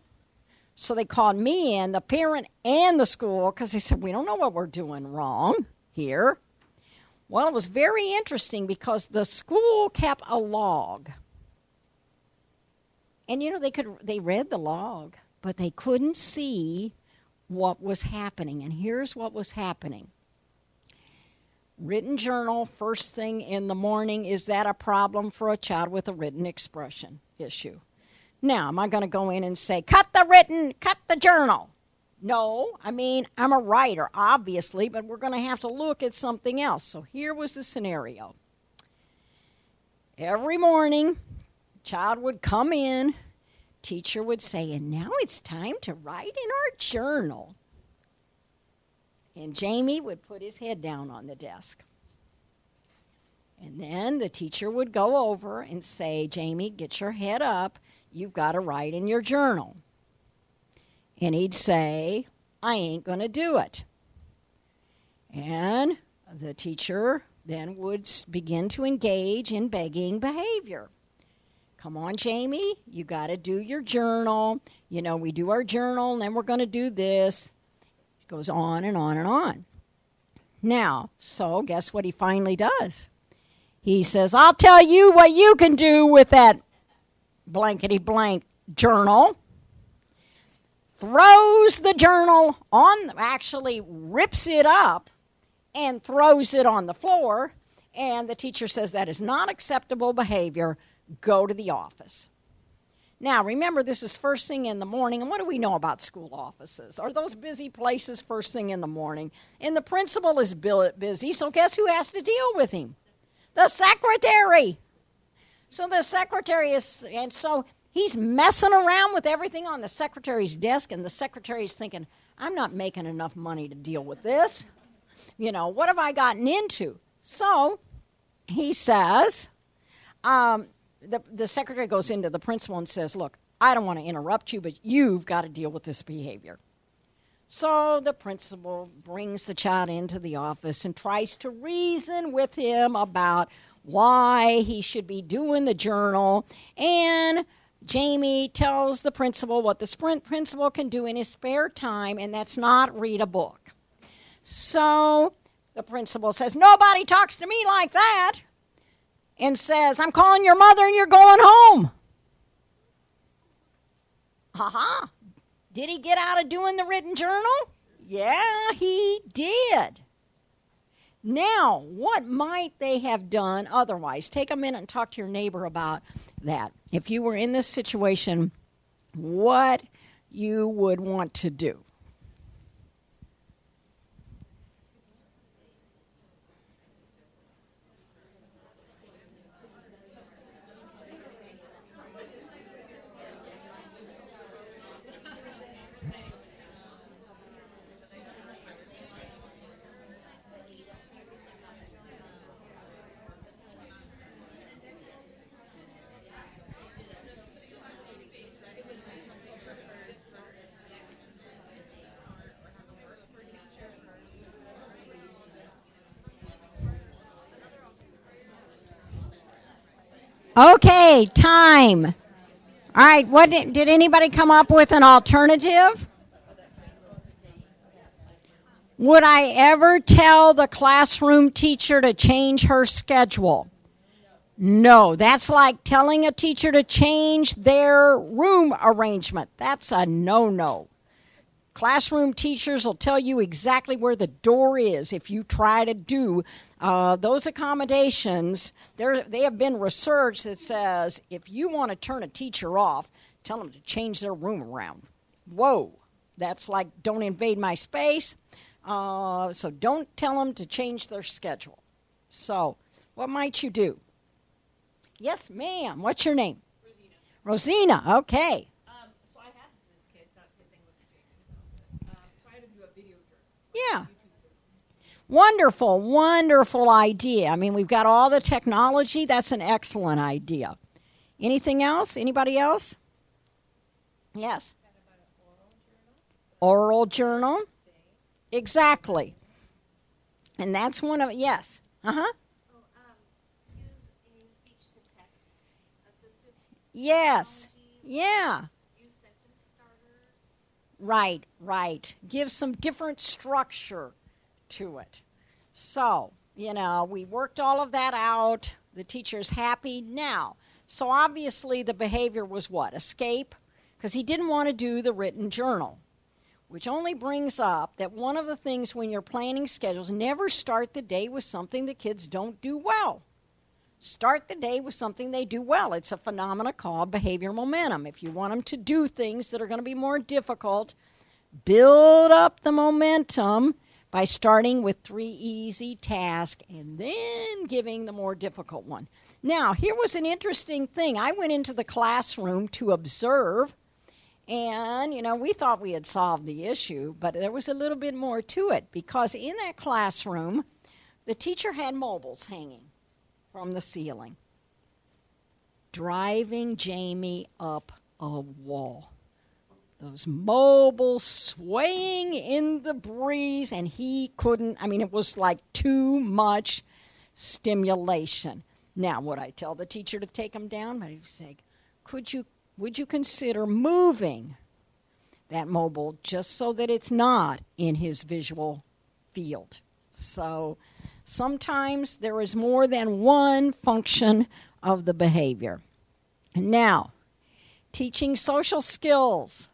So they called me in, the parent and the school, because they said, we don't know what we're doing wrong here. Well, it was very interesting because the school kept a log. And, you know, they read the log, but they couldn't see what was happening. And here's what was happening. Written journal, first thing in the morning, is that a problem for a child with a written expression issue? Now, am I going to go in and say, cut the journal? No, I mean, I'm a writer, obviously, but we're going to have to look at something else. So here was the scenario. Every morning, child would come in, teacher would say, and now it's time to write in our journal. And Jamie would put his head down on the desk. And then the teacher would go over and say, Jamie, get your head up. You've got to write in your journal. And he'd say, I ain't going to do it. And the teacher then would begin to engage in begging behavior. Come on, Jamie, you got to do your journal. You know, we do our journal, and then we're going to do this. It goes on and on and on. Now, so guess what he finally does? He says, I'll tell you what you can do with that blankety-blank journal. Throws the journal on, actually rips it up and throws it on the floor. And the teacher says that is not acceptable behavior. Go to the office. Now, remember, this is first thing in the morning, and what do we know about school offices? Are those busy places first thing in the morning? And the principal is busy, so guess who has to deal with him? The secretary. So the secretary is, and so he's messing around with everything on the secretary's desk, and the secretary's thinking, I'm not making enough money to deal with this. You know, what have I gotten into? So he says, the secretary goes into the principal and says, look, I don't want to interrupt you, but you've got to deal with this behavior. So the principal brings the child into the office and tries to reason with him about why he should be doing the journal. And Jamie tells the principal what the principal can do in his spare time, and that's not read a book. So the principal says, nobody talks to me like that, and says, I'm calling your mother and you're going home. Ha-ha. Did he get out of doing the written journal? Yeah, he did. Now, what might they have done otherwise? Take a minute and talk to your neighbor about that. If you were in this situation, what you would want to do. Okay, time. All right, what did anybody come up with an alternative? Would I ever tell the classroom teacher to change her schedule? No, that's like telling a teacher to change their room arrangement. That's a no-no. Classroom teachers will tell you exactly where the door is if you try to do those accommodations. They have been research that says if you want to turn a teacher off, tell them to change their room around. Whoa, that's like don't invade my space. So don't tell them to change their schedule. So what might you do? Yes, ma'am. What's your name? Rosina. Rosina, okay. So I had this kid, not his thing was Jamie. So I had to do a video journal. Yeah. Wonderful, wonderful idea. I mean, we've got all the technology. That's an excellent idea. Anything else? Anybody else? Yes. Oral journal. Exactly. And that's one of, yes. Uh-huh. Use a speech-to-text assisted. Yes. Yeah. Use sentence starters. Right, right. Give some different structure to it. So, we worked all of that out. The teacher's happy now. So obviously the behavior was what? Escape? Because he didn't want to do the written journal. Which only brings up that one of the things when you're planning schedules, never start the day with something the kids don't do well. Start the day with something they do well. It's a phenomena called behavior momentum. If you want them to do things that are going to be more difficult, build up the momentum by starting with 3 easy tasks and then giving the more difficult one. Now, here was an interesting thing. I went into the classroom to observe, and, we thought we had solved the issue, but there was a little bit more to it because in that classroom, the teacher had mobiles hanging from the ceiling, driving Jamie up a wall. Those mobiles swaying in the breeze, and he couldn't, it was like too much stimulation. Now, would I tell the teacher to take him down? I'd say, would you consider moving that mobile just so that it's not in his visual field? So sometimes there is more than one function of the behavior. Now, teaching social skills.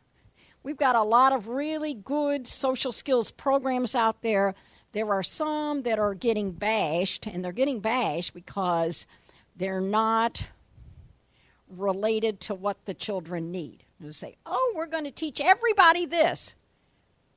We've got a lot of really good social skills programs out there. There are some that are getting bashed, and they're getting bashed because they're not related to what the children need. You say, oh, we're going to teach everybody this.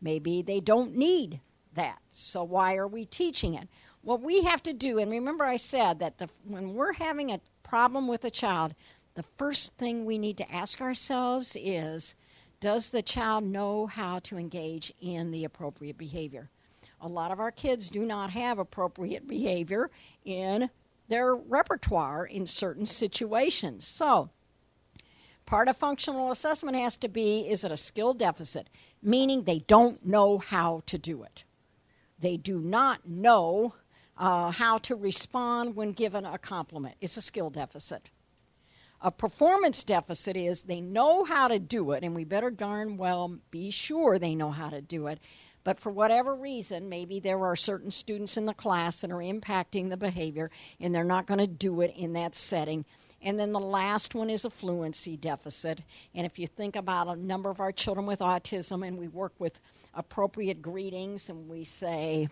Maybe they don't need that. So why are we teaching it? What we have to do, and remember I said that when we're having a problem with a child, the first thing we need to ask ourselves is, does the child know how to engage in the appropriate behavior? A lot of our kids do not have appropriate behavior in their repertoire in certain situations. So, part of functional assessment has to be, is it a skill deficit? Meaning they don't know how to do it. They do not know how to respond when given a compliment. It's a skill deficit. A performance deficit is they know how to do it, and we better darn well be sure they know how to do it. But for whatever reason, maybe there are certain students in the class that are impacting the behavior, and they're not going to do it in that setting. And then the last one is a fluency deficit. And if you think about a number of our children with autism, and we work with appropriate greetings, and we say,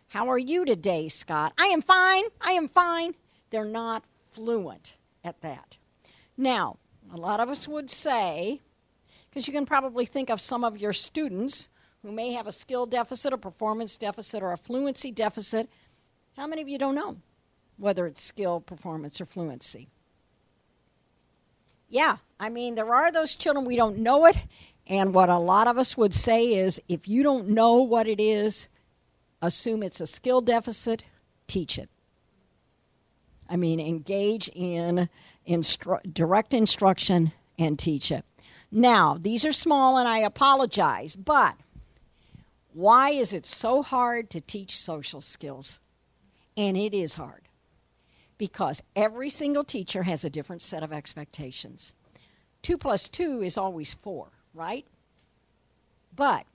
how are you today, Scott? I am fine. I am fine. They're not fluent at that. Now, a lot of us would say, because you can probably think of some of your students who may have a skill deficit, a performance deficit, or a fluency deficit. How many of you don't know whether it's skill, performance, or fluency? Yeah, I mean, there are those children, we don't know it, and what a lot of us would say is, if you don't know what it is, assume it's a skill deficit, teach it. I mean, engage in direct instruction and teach it. Now, these are small, and I apologize, but why is it so hard to teach social skills? And it is hard. Because every single teacher has a different set of expectations. 2 plus 2 is always 4, right? But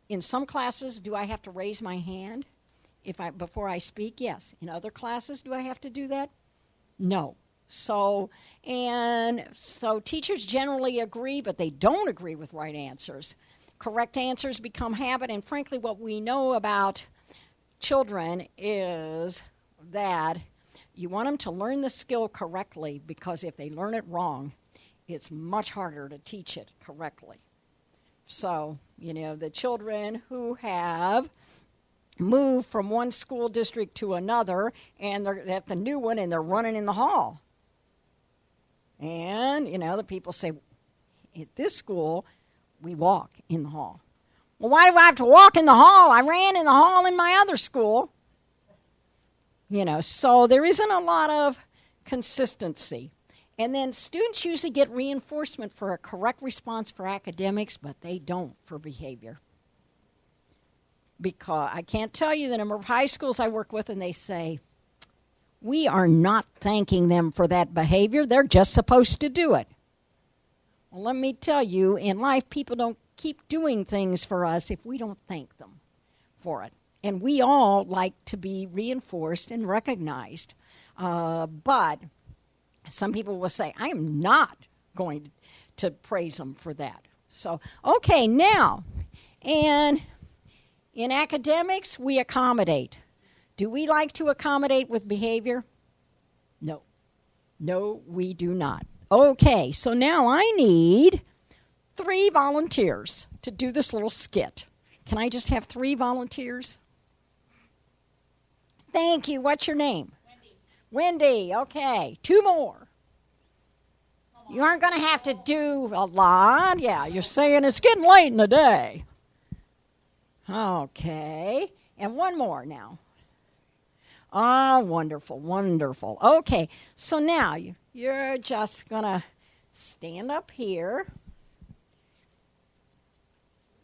in some classes, do I have to raise my hand before I speak? Yes. In other classes, do I have to do that? No. So teachers generally agree, but they don't agree with right answers. Correct answers become habit, and frankly, what we know about children is that you want them to learn the skill correctly, because if they learn it wrong, it's much harder to teach it correctly. So, the children who have moved from one school district to another, and they're at the new one, and they're running in the hall. And, the people say, at this school, we walk in the hall. Well, why do I have to walk in the hall? I ran in the hall in my other school. So there isn't a lot of consistency. And then students usually get reinforcement for a correct response for academics, but they don't for behavior. Because I can't tell you the number of high schools I work with, and they say, we are not thanking them for that behavior. They're just supposed to do it. Well, let me tell you, in life, people don't keep doing things for us if we don't thank them for it. And we all like to be reinforced and recognized. But some people will say, I am not going to praise them for that. So, okay, now, and in academics, we accommodate. Do we like to accommodate with behavior? No. No, we do not. Okay, so now I need 3 volunteers to do this little skit. Can I just have 3 volunteers? Thank you. What's your name? Wendy. Okay. 2 more. You aren't going to have to do a lot. Yeah, you're saying it's getting late in the day. Okay. And 1 more now. Oh, wonderful, wonderful. Okay, so now you're just going to stand up here.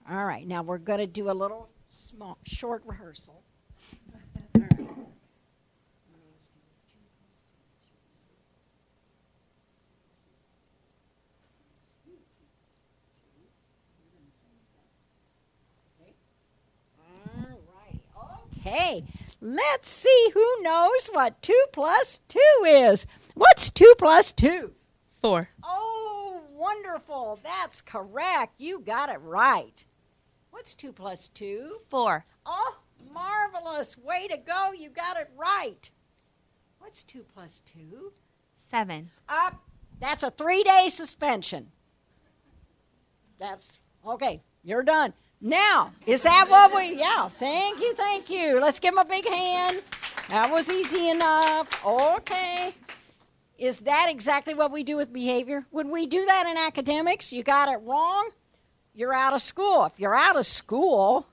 All right, now we're going to do a little short rehearsal. All right. Okay, let's see who knows what 2 plus 2 is. What's 2 plus 2? 4. Oh, wonderful. That's correct. You got it right. What's 2 plus 2? 4. Oh, marvelous. Way to go. You got it right. What's 2 plus 2? 7. Up. That's a 3-day suspension. That's, okay, you're done. Now, is that what we, yeah, thank you. Let's give him a big hand. That was easy enough. Okay. Is that exactly what we do with behavior? Would we do that in academics? You got it wrong, you're out of school. If you're out of school,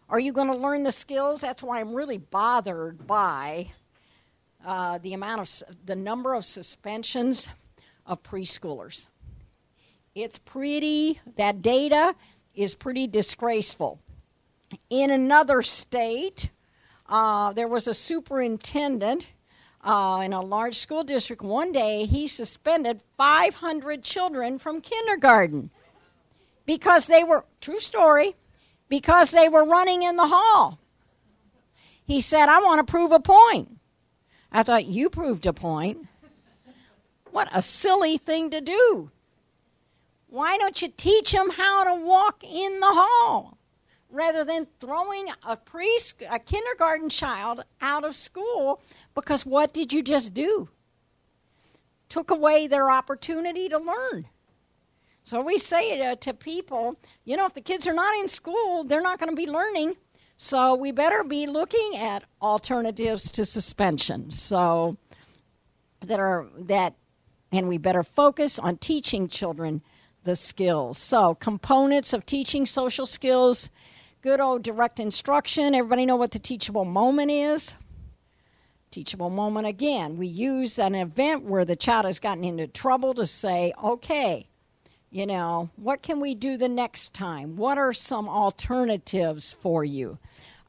are you going to learn the skills? That's why I'm really bothered by the number of suspensions of preschoolers. It's that data is pretty disgraceful. In another state, there was a superintendent in a large school district. One day, he suspended 500 children from kindergarten because they were, true story, because they were running in the hall. He said, I want to prove a point. I thought, you proved a point? What a silly thing to do. Why don't you teach them how to walk in the hall rather than throwing a kindergarten child out of school? Because what did you just do? Took away their opportunity to learn. So we say to people, if the kids are not in school, they're not going to be learning. So we better be looking at alternatives to suspension. So and we better focus on teaching children the skills. So components of teaching social skills, good old direct instruction. Everybody know what the teachable moment is? Teachable moment, again, we use an event where the child has gotten into trouble to say, okay, what can we do the next time? What are some alternatives for you?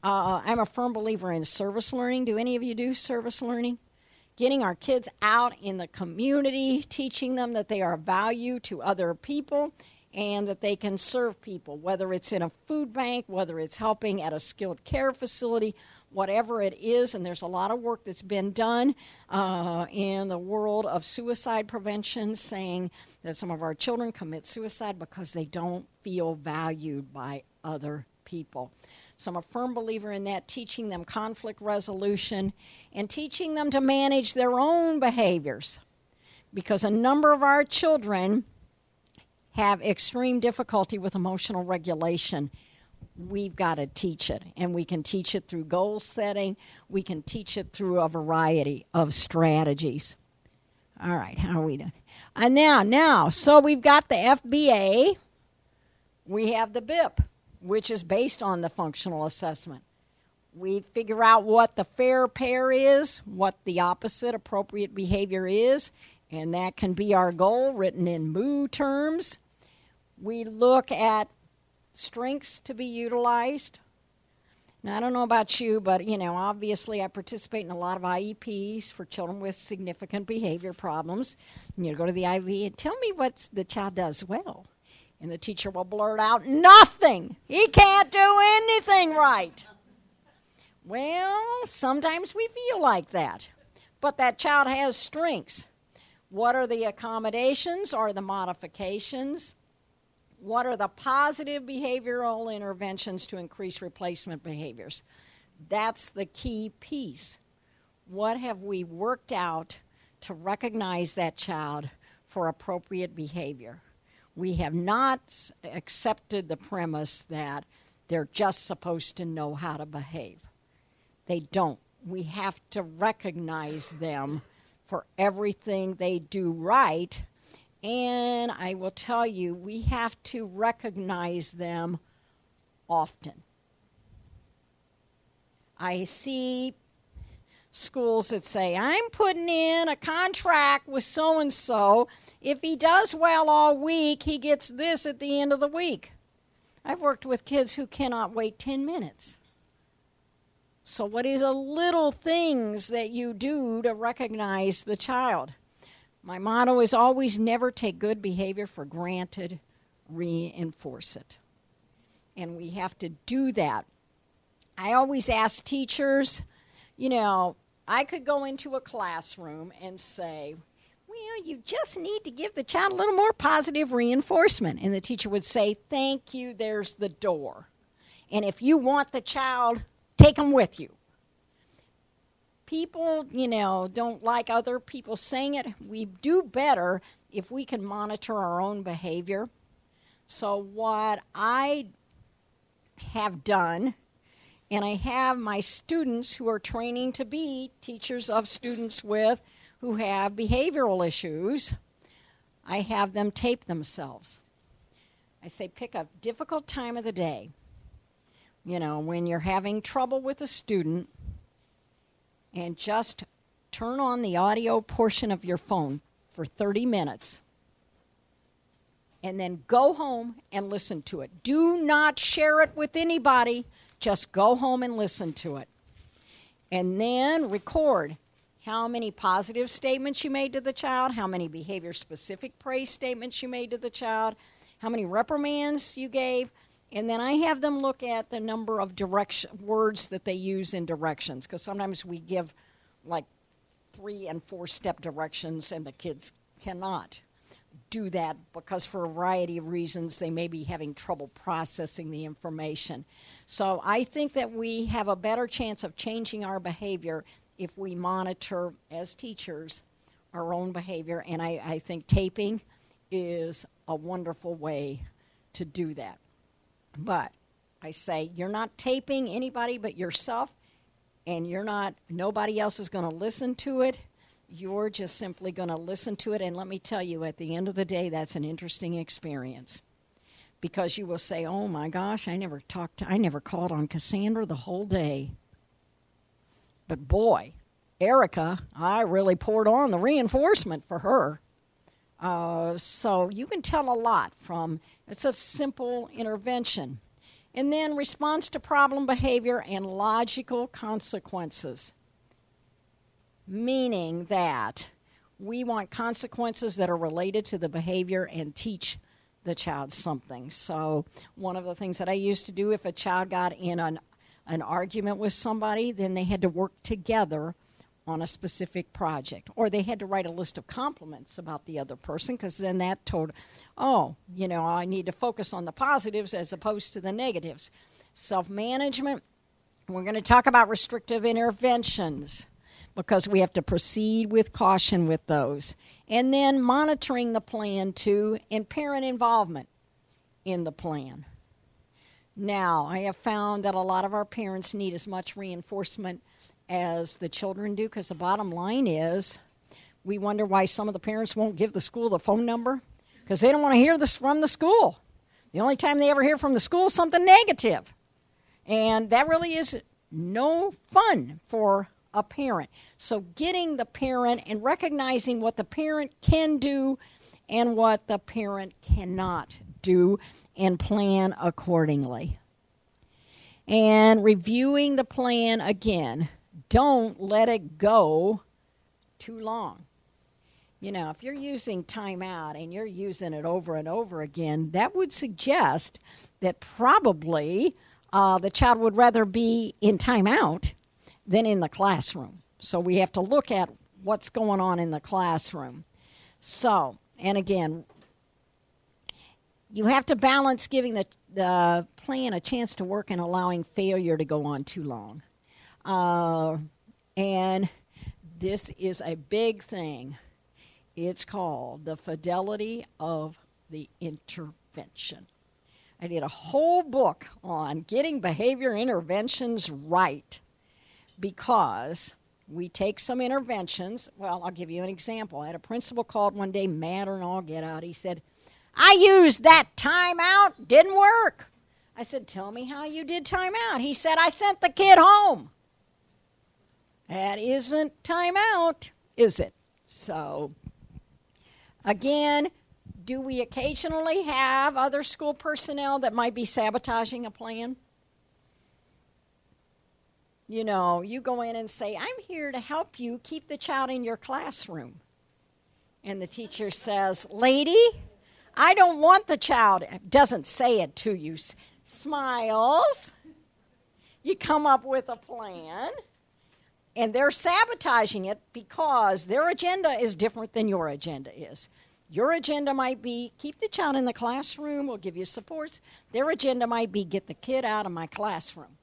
I'm a firm believer in service learning. Do any of you do service learning? Getting our kids out in the community, teaching them that they are of value to other people and that they can serve people, whether it's in a food bank, whether it's helping at a skilled care facility, whatever it is. And there's a lot of work that's been done in the world of suicide prevention, saying that some of our children commit suicide because they don't feel valued by other people. So I'm a firm believer in that, teaching them conflict resolution and teaching them to manage their own behaviors, because a number of our children have extreme difficulty with emotional regulation. We've got to teach it, and we can teach it through goal setting. We can teach it through a variety of strategies. All right, how are we doing? And now, so we've got the FBA. We have the BIP, which is based on the functional assessment. We figure out what the fair pair is, what the opposite appropriate behavior is, and that can be our goal written in MOO terms. We look at strengths to be utilized. Now, I don't know about you, but, obviously I participate in a lot of IEPs for children with significant behavior problems. And you go to the IV and tell me what the child does well. And the teacher will blurt out, nothing. He can't do anything right. Well, sometimes we feel like that. But that child has strengths. What are the accommodations or the modifications? What are the positive behavioral interventions to increase replacement behaviors? That's the key piece. What have we worked out to recognize that child for appropriate behavior? We have not accepted the premise that they're just supposed to know how to behave. They don't. We have to recognize them for everything they do right. And I will tell you, we have to recognize them often. I see schools that say, I'm putting in a contract with so-and-so. If he does well all week, he gets this at the end of the week. I've worked with kids who cannot wait 10 minutes. So what is the little things that you do to recognize the child? My motto is always never take good behavior for granted, reinforce it. And we have to do that. I always ask teachers, I could go into a classroom and say, well, you just need to give the child a little more positive reinforcement. And the teacher would say, thank you, there's the door. And if you want the child, take them with you. People, don't like other people saying it. We do better if we can monitor our own behavior. So what I have done, and I have my students who are training to be teachers of students who have behavioral issues, I have them tape themselves. I say pick a difficult time of the day. You know, when you're having trouble with a student, and just turn on the audio portion of your phone for 30 minutes. And then go home and listen to it. Do not share it with anybody. Just go home and listen to it. And then record how many positive statements you made to the child, how many behavior-specific praise statements you made to the child, how many reprimands you gave. And then I have them look at the number of words that they use in directions, because sometimes we give like 3- and 4-step directions and the kids cannot do that because for a variety of reasons they may be having trouble processing the information. So I think that we have a better chance of changing our behavior if we monitor as teachers our own behavior, and I think taping is a wonderful way to do that. But I say you're not taping anybody but yourself, and nobody else is going to listen to it. You're just simply going to listen to it, and let me tell you, at the end of the day, that's an interesting experience. Because you will say, oh my gosh, I never called on Cassandra the whole day. But boy, Erica, I really poured on the reinforcement for her. So you can tell a lot from, it's a simple intervention. And then response to problem behavior and logical consequences. Meaning that we want consequences that are related to the behavior and teach the child something. So one of the things that I used to do, if a child got in an argument with somebody, then they had to work together on a specific project. Or they had to write a list of compliments about the other person, because then that told, I need to focus on the positives as opposed to the negatives. Self-management, we're going to talk about restrictive interventions, because we have to proceed with caution with those. And then monitoring the plan too, and parent involvement in the plan. Now, I have found that a lot of our parents need as much reinforcement as the children do, because the bottom line is we wonder why some of the parents won't give the school the phone number, because they don't want to hear this from the school. The only time they ever hear from the school is something negative. And that really is no fun for a parent. So getting the parent and recognizing what the parent can do and what the parent cannot do, and plan accordingly. And reviewing the plan again. Don't let it go too long. If you're using timeout and you're using it over and over again, that would suggest that probably the child would rather be in timeout than in the classroom. So we have to look at what's going on in the classroom. So, and again, you have to balance giving the plan a chance to work and allowing failure to go on too long. And this is a big thing. It's called the fidelity of the intervention. I did a whole book on getting behavior interventions right, because we take some interventions. Well, I'll give you an example. I had a principal called one day, mad and all get out. He said, I used that timeout, didn't work. I said, tell me how you did timeout. He said, I sent the kid home. That isn't timeout, is it? So, again, do we occasionally have other school personnel that might be sabotaging a plan? You go in and say, I'm here to help you keep the child in your classroom. And the teacher says, lady, I don't want the child. Doesn't say it to you. Smiles. You come up with a plan. And they're sabotaging it because their agenda is different than your agenda is. Your agenda might be, keep the child in the classroom, we'll give you supports. Their agenda might be, get the kid out of my classroom.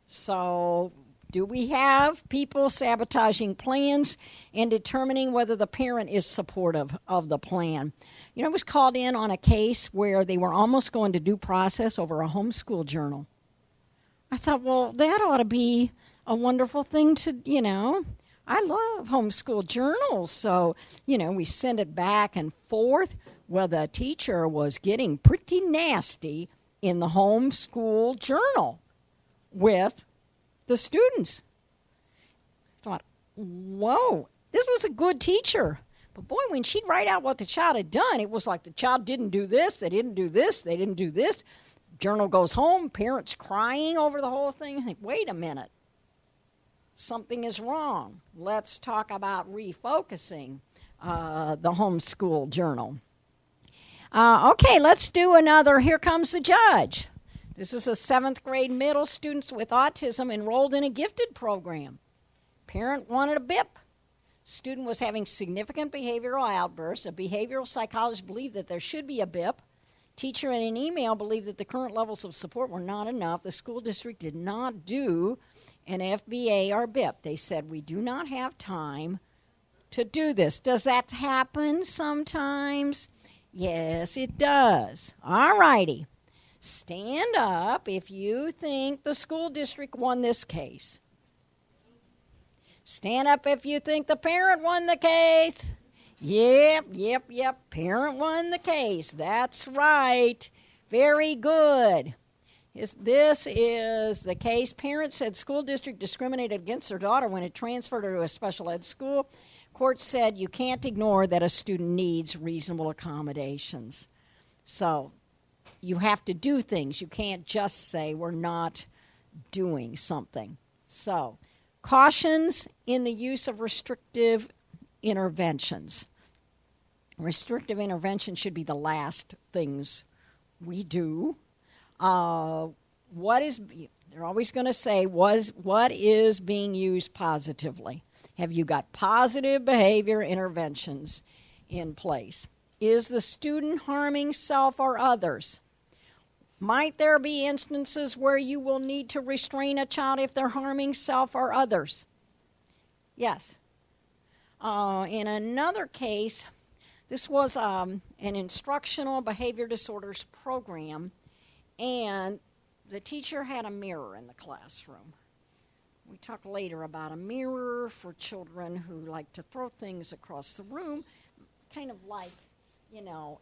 So Do we have people sabotaging plans and determining whether the parent is supportive of the plan? I was called in on a case where they were almost going to due process over a homeschool journal. I thought, well, that ought to be a wonderful thing to, I love homeschool journals. So, we sent it back and forth. Well, the teacher was getting pretty nasty in the homeschool journal with the students. Thought, whoa, this was a good teacher. But boy, when she'd write out what the child had done, it was like the child didn't do this, they didn't do this, they didn't do this. Journal goes home, parents crying over the whole thing. I think, wait a minute. Something is wrong. Let's talk about refocusing the homeschool journal. Okay, let's do another Here Comes the Judge. This is a 7th grade middle students with autism enrolled in a gifted program. Parent wanted a BIP. Student was having significant behavioral outbursts. A behavioral psychologist believed that there should be a BIP. Teacher in an email believed that the current levels of support were not enough. The school district did not do an FBA or BIP. They said, we do not have time to do this. Does that happen sometimes? Yes, it does. All righty. Stand up if you think the school district won this case. Stand up if you think the parent won the case. Yep. Parent won the case. That's right. Very good. This is the case. Parents said school district discriminated against their daughter when it transferred her to a special ed school. Court said you can't ignore that a student needs reasonable accommodations. So you have to do things. You can't just say we're not doing something. So cautions in the use of restrictive interventions. Restrictive intervention should be the last things we do. They're always going to say, what is being used positively? Have you got positive behavior interventions in place? Is the student harming self or others? Might there be instances where you will need to restrain a child if they're harming self or others? Yes. In another case, this was an instructional behavior disorders program, and the teacher had a mirror in the classroom. We talk later about a mirror for children who like to throw things across the room, kind of like,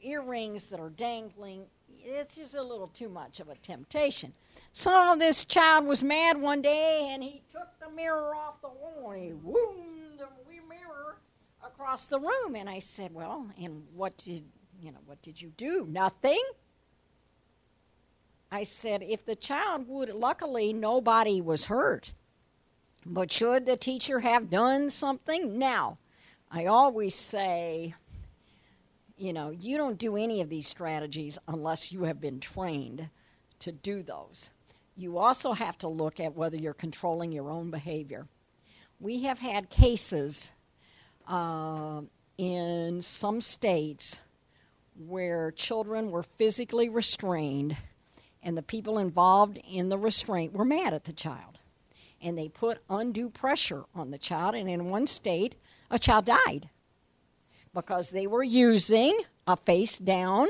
earrings that are dangling. It's just a little too much of a temptation. So this child was mad one day, and he took the mirror off the wall, and he wound the mirror across the room. And I said, well, and what did you do? Nothing. I said, if the child would, luckily nobody was hurt. But should the teacher have done something? Now, I always say, you don't do any of these strategies unless you have been trained to do those. You also have to look at whether you're controlling your own behavior. We have had cases in some states where children were physically restrained, and the people involved in the restraint were mad at the child. And they put undue pressure on the child, and in one state, a child died because they were using a face-down,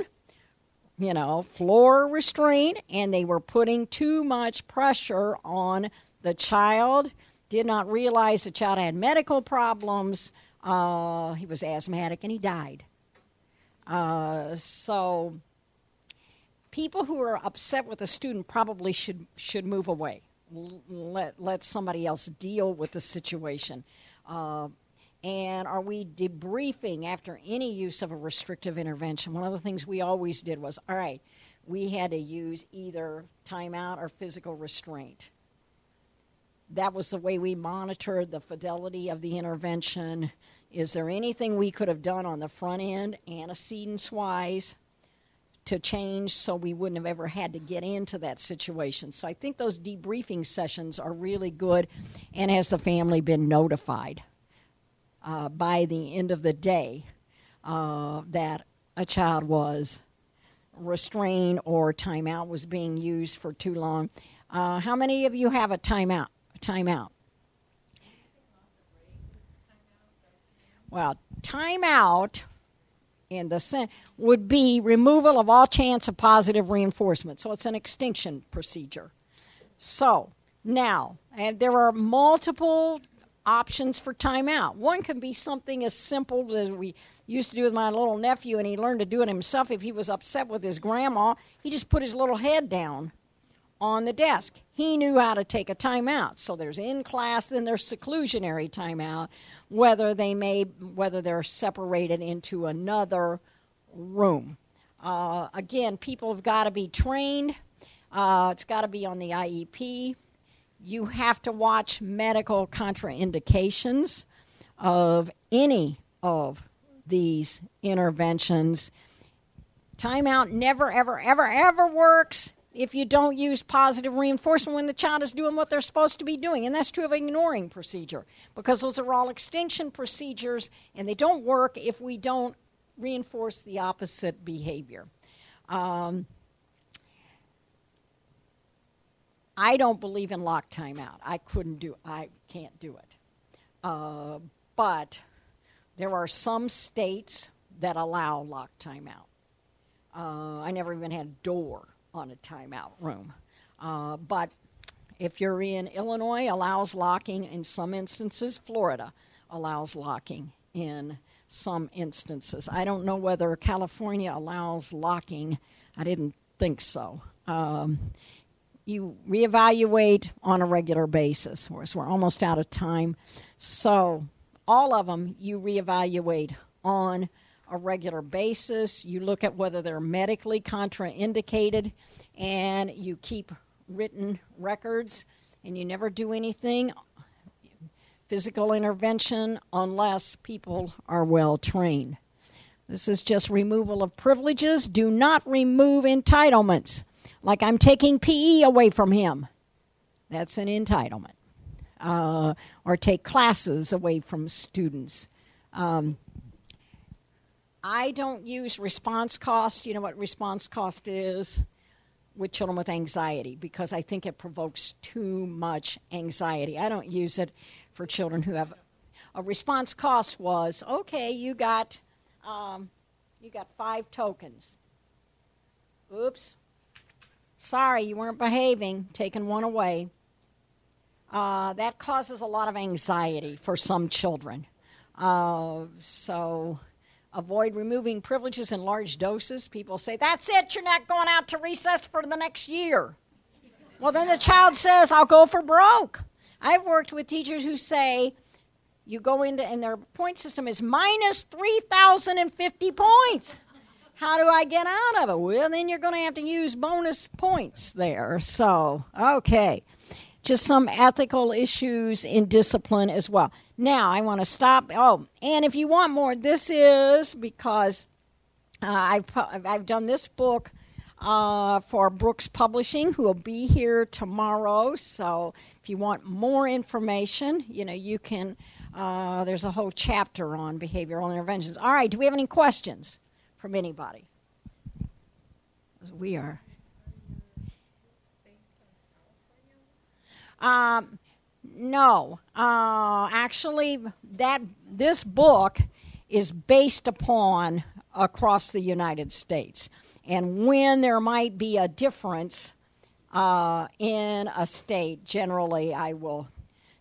floor restraint, and they were putting too much pressure on the child. Did not realize the child had medical problems. He was asthmatic, and he died. So people who are upset with a student probably should move away. Let somebody else deal with the situation. And are we debriefing after any use of a restrictive intervention? One of the things we always did was, all right, we had to use either timeout or physical restraint. That was the way we monitored the fidelity of the intervention. Is there anything we could have done on the front end, antecedents-wise, to change so we wouldn't have ever had to get into that situation? So I think those debriefing sessions are really good. And has the family been notified by the end of the day that a child was restrained or timeout was being used for too long? How many of you have a timeout? Well, timeout in the would be removal of all chance of positive reinforcement. So it's an extinction procedure. So now, and there are multiple options for timeout. One can be something as simple as we used to do with my little nephew, and he learned to do it himself. If he was upset with his grandma, he just put his little head down on the desk. He knew how to take a timeout. So there's in class, then there's seclusionary timeout, whether they're separated into another room. Again, people have got to be trained. It's got to be on the IEP. You have to watch medical contraindications of any of these interventions. Timeout never, ever, ever, ever works if you don't use positive reinforcement when the child is doing what they're supposed to be doing. And that's true of ignoring procedure, because those are all extinction procedures, and they don't work if we don't reinforce the opposite behavior. I don't believe in locked timeout. I can't do it. But there are some states that allow locked timeout. I never even had a door on a timeout room. But if you're in Illinois, allows locking in some instances. Florida allows locking in some instances. I don't know whether California allows locking. I didn't think so. You reevaluate on a regular basis. We're almost out of time. So all of them you reevaluate on a regular basis. You look at whether they're medically contraindicated, and you keep written records, and you never do anything physical intervention unless people are well trained. This is just removal of privileges. Do not remove entitlements. Like I'm taking PE away from him. That's an entitlement. Or take classes away from students. I don't use response cost. You know what response cost is? With children with anxiety, because I think it provokes too much anxiety. I don't use it for children who have a response cost was, okay, you got 5 tokens. Oops. Sorry, you weren't behaving, taking one away. That causes a lot of anxiety for some children. So avoid removing privileges in large doses. People say, that's it, you're not going out to recess for the next year. Well, then the child says, I'll go for broke. I've worked with teachers who say, you go into, and their point system is minus 3,050 points. How do I get out of it? Well, then you're going to have to use bonus points there. So, okay. Just some ethical issues in discipline as well. Now, I want to stop. Oh, and if you want more, this is because I've done this book for Brooks Publishing, who will be here tomorrow. So if you want more information, you can, there's a whole chapter on behavioral interventions. All right, do we have any questions from anybody? We are. No. Actually, this book is based upon across the United States. And when there might be a difference in a state, generally I will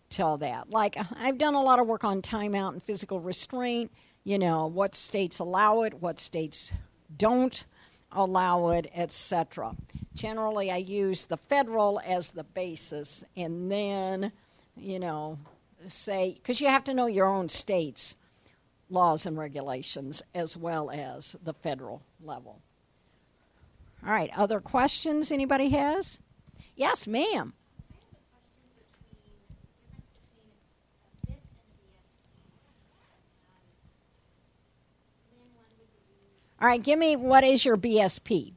tell that. Like, I've done a lot of work on timeout and physical restraint. What states allow it, what states don't allow it, etc. Generally, I use the federal as the basis, and then, say, because you have to know your own state's laws and regulations as well as the federal level. All right, other questions anybody has? Yes, ma'am. All right, give me, what is your BSP?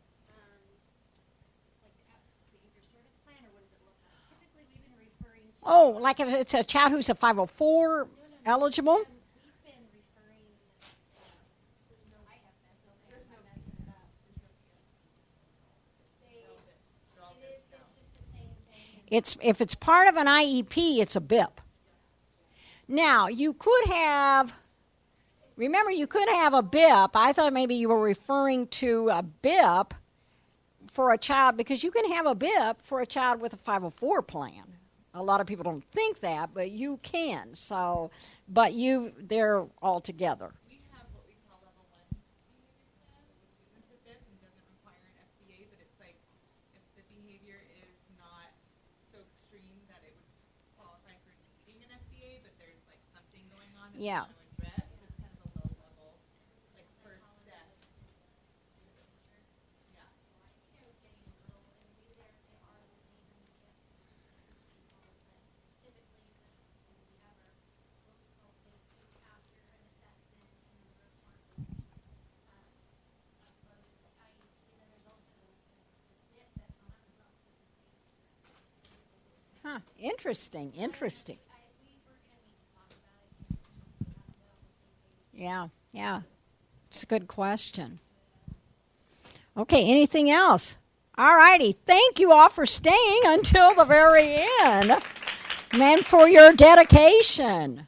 Oh, like if it's a child who's a 504 eligible? If it's part of an IEP, it's a BIP. Now, you could have Remember, you could have a BIP. I thought maybe you were referring to a BIP for a child, because you can have a BIP for a child with a 504 plan. A lot of people don't think that, but you can. So, but they're all together. We have what we call level 1 behavior plan, which isn't a BIP and doesn't require an FDA, but it's like if the behavior is not so extreme that it would qualify for needing an FDA, but there's like something going on that Yeah. we want to address. It's kind of a low level, like first step. Yeah. Huh. Interesting. Yeah. It's a good question. Okay, anything else? All righty. Thank you all for staying until the very end and for your dedication.